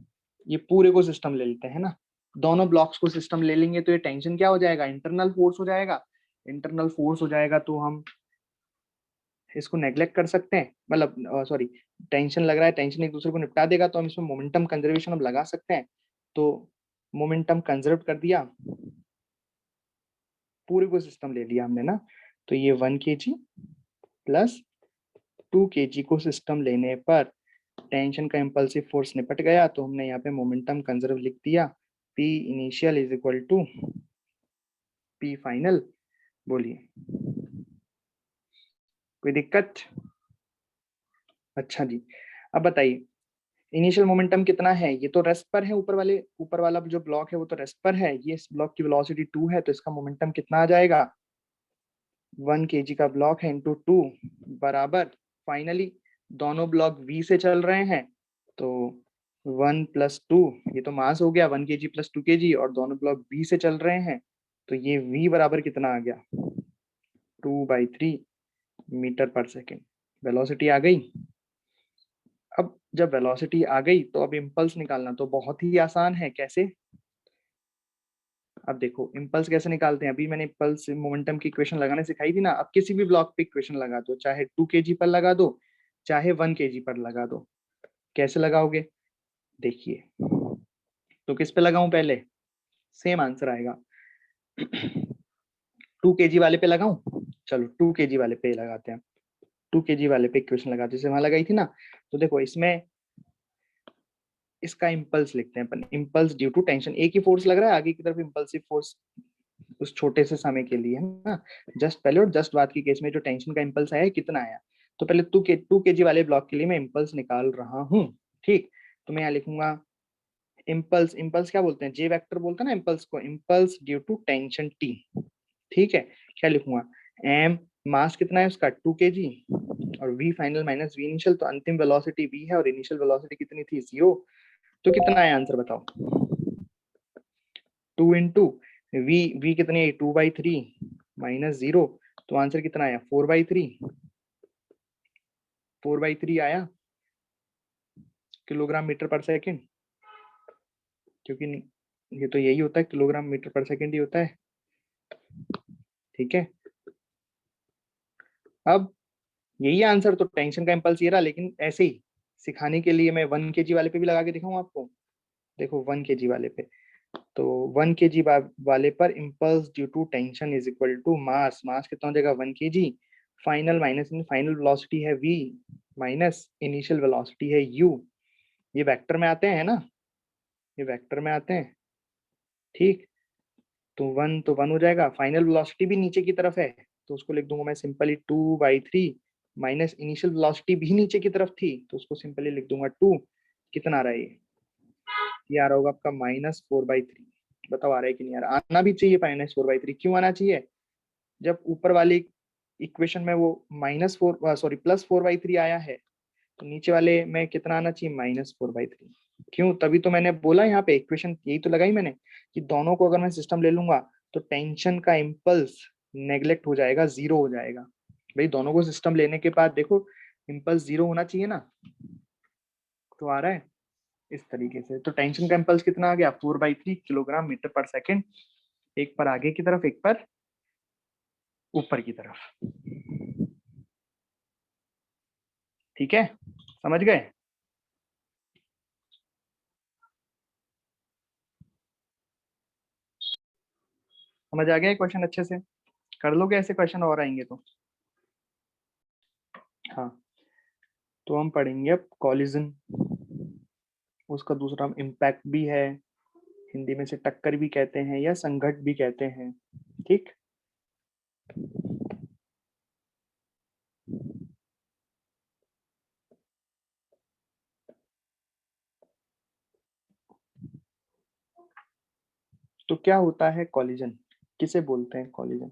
ये पूरे को सिस्टम ले लेते हैं ना। दोनों ब्लॉक्स को सिस्टम ले लेंगे तो ये टेंशन क्या हो जाएगा, इंटरनल फोर्स हो जाएगा। इंटरनल फोर्स हो जाएगा तो हम इसको नेग्लेक्ट कर सकते हैं, मतलब सॉरी, टेंशन लग रहा है, टेंशन एक दूसरे को निपटा देगा तो हम इसमें मोमेंटम कंजर्वेशन अब लगा सकते हैं। तो मोमेंटम कंजर्व कर दिया, पूरे को सिस्टम ले लिया हमने ना। तो ये 1 kg प्लस 2 kg को सिस्टम लेने पर टेंशन का इम्पल्सिव फोर्स निपट गया, तो हमने यहाँ पे मोमेंटम कंजर्व लिख दिया, P initial is equal to P final. बोलिए कोई दिक्कत? अच्छा जी, अब बताइए इनिशियल मोमेंटम कितना है, ये तो रेस्ट पर है, ऊपर वाला जो ब्लॉक है वो तो रेस्ट पर है, ये इस ब्लॉक की वेलोसिटी 2 है, तो इसका मोमेंटम कितना आ जाएगा, 1 kg का ब्लॉक है इंटू 2 बराबर, फाइनली दोनों ब्लॉक v से चल रहे हैं तो 1 + 2, ये तो मास हो गया 1 kg + 2 kg, और दोनों ब्लॉक v से चल रहे हैं तो ये v बराबर कितना आ गया, 2/3 मीटर पर सेकेंड। वेलोसिटी आ गई। अब जब वेलोसिटी आ गई तो अब इम्पल्स निकालना तो बहुत ही आसान है, कैसे? अब देखो इम्पल्स कैसे निकालते हैं, अभी मैंने इम्पल्स मोमेंटम की इक्वेशन लगाने सिखाई थी ना। अब किसी भी ब्लॉक पे इक्वेशन लगा दो, चाहे 2 kg पर लगा दो, चाहे 1 kg पर लगा दो। कैसे लगाओगे, देखिए, तो किस पे लगाऊं पहले, सेम आंसर आएगा। 2 kg वाले पे लगाऊं, चलो 2 kg वाले पे लगाते हैं। 2 kg वाले पे इक्वेशन लगाते, जैसे वहां लगाई थी ना। तो देखो इसमें इसका इम्पल्स लिखते हैं अपन, इम्पल्स ड्यू टू टेंशन, एक ही फोर्स लग रहा है आगे की तरफ, इम्पल्सिव फोर्स उस छोटे से समय के लिए है ना। जस्ट पहले और जस्ट बाद की केस में जो टेंशन का इम्पल्स आया है कितना आया, तो पहले 2 kg वाले ब्लॉक के लिए मैं इम्पल्स निकाल रहा हूँ। ठीक, तो मैं यहाँ लिखूंगा इम्पल्स, इम्पल्स क्या बोलते हैं, जे वेक्टर बोलते हैं ना इम्पल्स को, impulse due to tension T. ठीक है, क्या लिखूंगा, एम मास कितना है उसका 2 kg, और V final minus V initial, तो अंतिम वेलोसिटी वी है और इनिशियल वेलोसिटी कितनी थी 0। तो कितना है आंसर बताओ, 2 इंटू वी कितनी है 2/3 माइनस 0, तो आंसर कितना आया 4/3, 4/3 आया किलोग्राम मीटर पर सेकंड, क्योंकि ये तो यही होता है, किलोग्राम मीटर पर सेकंड ही होता है। ठीक है, अब यही आंसर, तो टेंशन का इम्पल्स ये रहा, लेकिन ऐसे ही सिखाने के लिए मैं 1 kg वाले पे भी लगा के दिखाऊं आपको। देखो 1 kg वाले पे, तो 1 kg वाले पर impulse due to tension is equal to mass, mass कितना हो जाएगा 1 kg, final minus final velocity है v माइनस इनिशियल वेलोसिटी है u, ये वेक्टर में आते हैं ना, ये वेक्टर में आते हैं। ठीक, तो वन हो जाएगा, फाइनल वेलोसिटी भी नीचे की तरफ है तो उसको लिख दूंगा मैं सिंपली 2/3 माइनस इनिशियल वेलोसिटी भी नीचे की तरफ थी तो उसको सिंपली लिख दूंगा 2। कितना आ रहा है ये आ रहा होगा आपका -4/3। बताओ आ रहा है कि नहीं आ रहा, आना भी चाहिए -4/3, क्यों आना चाहिए, जब ऊपर वाली इक्वेशन में वो -4 सॉरी +4/3 आया है तो नीचे वाले में कितना आना चाहिए -4/3। क्यों, तभी तो मैंने बोला यहाँ पे इक्वेशन यही तो लगाई मैंने कि दोनों को अगर मैं सिस्टम ले लूंगा तो टेंशन का इम्पल्स नेग्लेक्ट हो जाएगा, 0 हो जाएगा। भाई दोनों को सिस्टम लेने के बाद देखो इम्पल्स 0 होना चाहिए ना, तो आ रहा है इस तरीके से। तो टेंशन का इम्पल्स कितना आ गया 4/3 किलोग्राम मीटर पर सेकेंड, एक पर आगे की तरफ एक पर ऊपर की तरफ। ठीक है, समझ गए? समझ आ गया क्वेश्चन अच्छे से, कर लोगे ऐसे क्वेश्चन और आएंगे तो। हाँ, तो हम पढ़ेंगे अब कॉलिजन, उसका दूसरा नाम इम्पैक्ट भी है, हिंदी में से टक्कर भी कहते हैं या संघट भी कहते हैं। ठीक, तो क्या होता है कॉलिजन, किसे बोलते हैं कॉलिजन?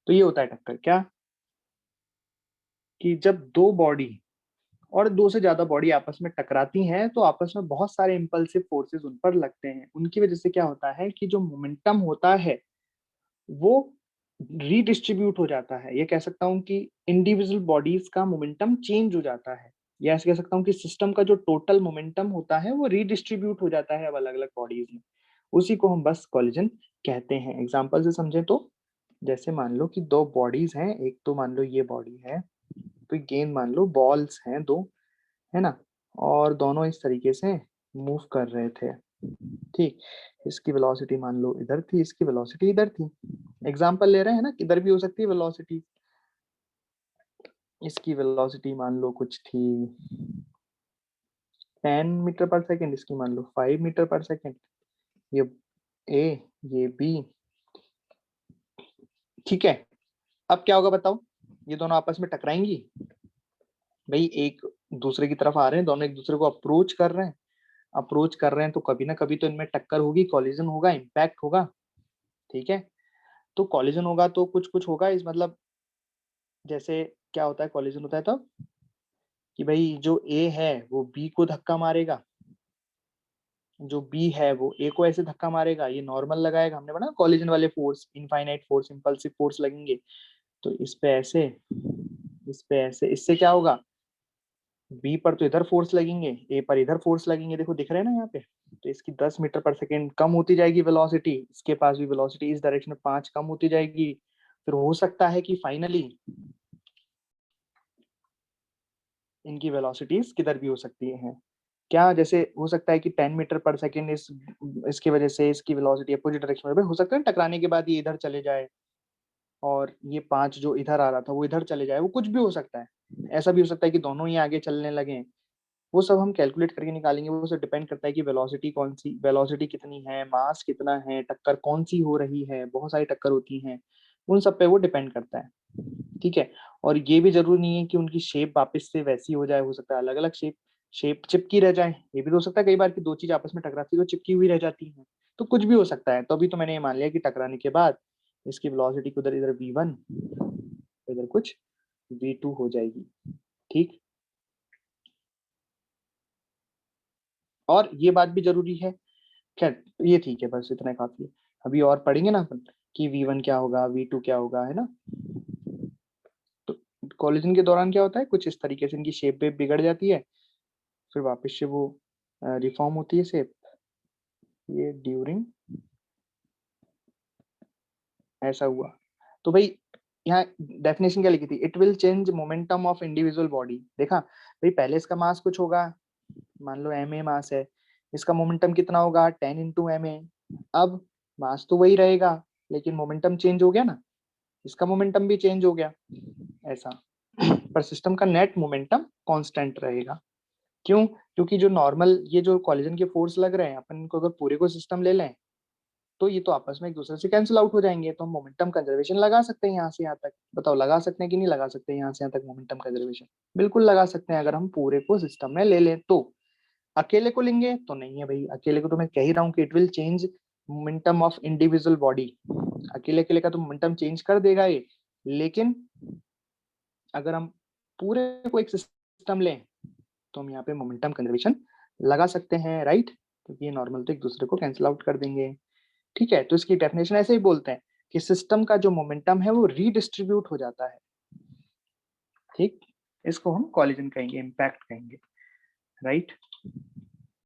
तो ये होता है टक्कर, क्या कि जब दो बॉडी और दो से ज्यादा बॉडी आपस में टकराती हैं तो आपस में बहुत सारे इंपल्सिव फोर्सेस उन पर लगते हैं। उनकी वजह से क्या होता है कि जो मोमेंटम होता है वो रीडिस्ट्रीब्यूट हो जाता है। ये कह सकता हूँ कि इंडिविजुअल बॉडीज का मोमेंटम चेंज हो जाता है, या ऐसे कह सकता हूँ कि सिस्टम का जो टोटल मोमेंटम होता है वो रीडिस्ट्रीब्यूट हो जाता है अब अलग अलग बॉडीज में। उसी को हम बस कॉलिजन कहते हैं। एग्जांपल से समझें तो जैसे मान लो कि दो बॉडीज हैं, एक तो मान लो ये बॉडी है, तो गेंद मान लो बॉल्स हैं दो, है ना, और दोनों इस तरीके से मूव कर रहे थे। ठीक, इसकी वेलोसिटी मान लो इधर थी, इसकी वेलोसिटी इधर थी। एग्जांपल ले रहे हैं ना, किधर भी हो सकती है वेलोसिटी। इसकी वेलोसिटी मान लो कुछ थी 10 मीटर पर सेकेंड, इसकी मान लो 5 मीटर पर सेकेंड। ये ए, ये बी, ठीक है। अब क्या होगा बताओ, ये दोनों आपस में टकराएंगी? भाई एक दूसरे की तरफ आ रहे हैं, दोनों एक दूसरे को अप्रोच कर रहे हैं, अप्रोच कर रहे हैं तो कभी ना कभी तो इनमें टक्कर होगी, कॉलिजन होगा, इम्पैक्ट होगा। ठीक है, तो कॉलिजन होगा तो कुछ कुछ होगा, इस मतलब जैसे क्या होता है कॉलिजन होता है तब कि भाई जो ए है वो बी को धक्का मारेगा, जो बी है वो ए को ऐसे धक्का मारेगा, ये नॉर्मल लगाएगा। हमने पढ़ा कॉलिजन वाले force, infinite force, impulsive force लगेंगे। तो इस पे ऐसे, इस पे ऐसे, इससे क्या होगा, बी पर तो इधर फोर्स लगेंगे, ए पर इधर फोर्स लगेंगे, देखो दिख रहे हैं ना यहाँ पे। तो इसकी 10 मीटर पर सेकेंड कम होती जाएगी वेलोसिटी, इसके पास भी वेलोसिटी इस डायरेक्शन में 5 कम होती जाएगी। फिर हो सकता है कि फाइनली इनकी वेलोसिटीज किधर भी हो सकती हैं। क्या, जैसे हो सकता है कि 10 मीटर पर सेकेंड इसकी वजह से इसकी वेलोसिटी अपोजिट डायरेक्शन में हो सकता है टकराने के बाद ये इधर चले जाए, और ये 5 जो इधर आ रहा था वो इधर चले जाए, वो कुछ भी हो सकता है। ऐसा भी हो सकता है कि दोनों ही आगे चलने लगे। वो सब हम कैलकुलेट करके निकालेंगे, वो सब डिपेंड करता है कि वेलोसिटी कौन सी, वेलोसिटी कितनी है, मास कितना है, टक्कर कौन सी हो रही है, बहुत सारी टक्कर होती हैं, उन सब पे वो डिपेंड करता है। ठीक है, और ये भी जरूरी नहीं है कि उनकी शेप वापस से वैसी हो जाए, हो सकता है अलग अलग शेप, शेप चिपकी रह जाए। ये भी तो हो सकता है कई बार कि दो चीज आपस में टकराती है तो चिपकी हुई रह जाती है। तो कुछ भी हो सकता है। तो अभी तो मैंने ये मान लिया कि टकराने के बाद इसकी वेलोसिटी उधर इधर v1, इधर कुछ v2 हो जाएगी। ठीक, और ये बात भी जरूरी है, खैर ये ठीक है, बस इतना काफी है। अभी और पढ़ेंगे ना अपन कि v1 क्या होगा, v2 क्या होगा, है ना। तो कोलिजन के दौरान क्या होता है, कुछ इस तरीके से इनकी शेप वेप बिगड़ जाती है, फिर वापस से वो रिफॉर्म होती है शेप। ये ड्यूरिंग, ऐसा हुआ। तो भाई यहाँ डेफिनेशन क्या लिखी थी, it will change momentum of individual body. देखा भाई, पहले इसका मास कुछ होगा, मान लो एम ए मास है, इसका मोमेंटम कितना होगा 10 इंटू एम ए। अब मास तो वही रहेगा लेकिन मोमेंटम चेंज हो गया ना, इसका मोमेंटम भी चेंज हो गया, ऐसा। पर सिस्टम का नेट मोमेंटम कांस्टेंट रहेगा। क्यों? क्योंकि जो नॉर्मल ये जो कॉलिजन के फोर्स लग रहे हैं, अपन इनको अगर पूरे को सिस्टम ले लें तो ये तो आपस में एक दूसरे से कैंसिल आउट हो जाएंगे, तो हम मोमेंटम कंजर्वेशन लगा सकते हैं यहाँ से यहाँ तक। बताओ लगा सकते हैं कि नहीं लगा सकते हैं यहाँ से यहाँ तक मोमेंटम कंजर्वेशन? बिल्कुल लगा सकते हैं, अगर हम पूरे को सिस्टम में ले लें तो। अकेले को लेंगे तो नहीं है भाई, अकेले को तो मैं कह ही रहा हूँ कि it will change momentum of individual body. अकेले अकेले का तो मोमेंटम चेंज कर देगा ये, लेकिन अगर हम पूरे को एक सिस्टम लें तो हम यहाँ पे मोमेंटम कंजर्वेशन लगा सकते हैं, राइट, क्योंकि ये नॉर्मल तो एक दूसरे को कैंसिल आउट कर देंगे। ठीक है, तो इसकी डेफिनेशन ऐसे ही बोलते हैं कि सिस्टम का जो मोमेंटम है वो रीडिस्ट्रीब्यूट हो जाता है। ठीक, इसको हम कॉलिजन कहेंगे, इम्पैक्ट कहेंगे, राइट।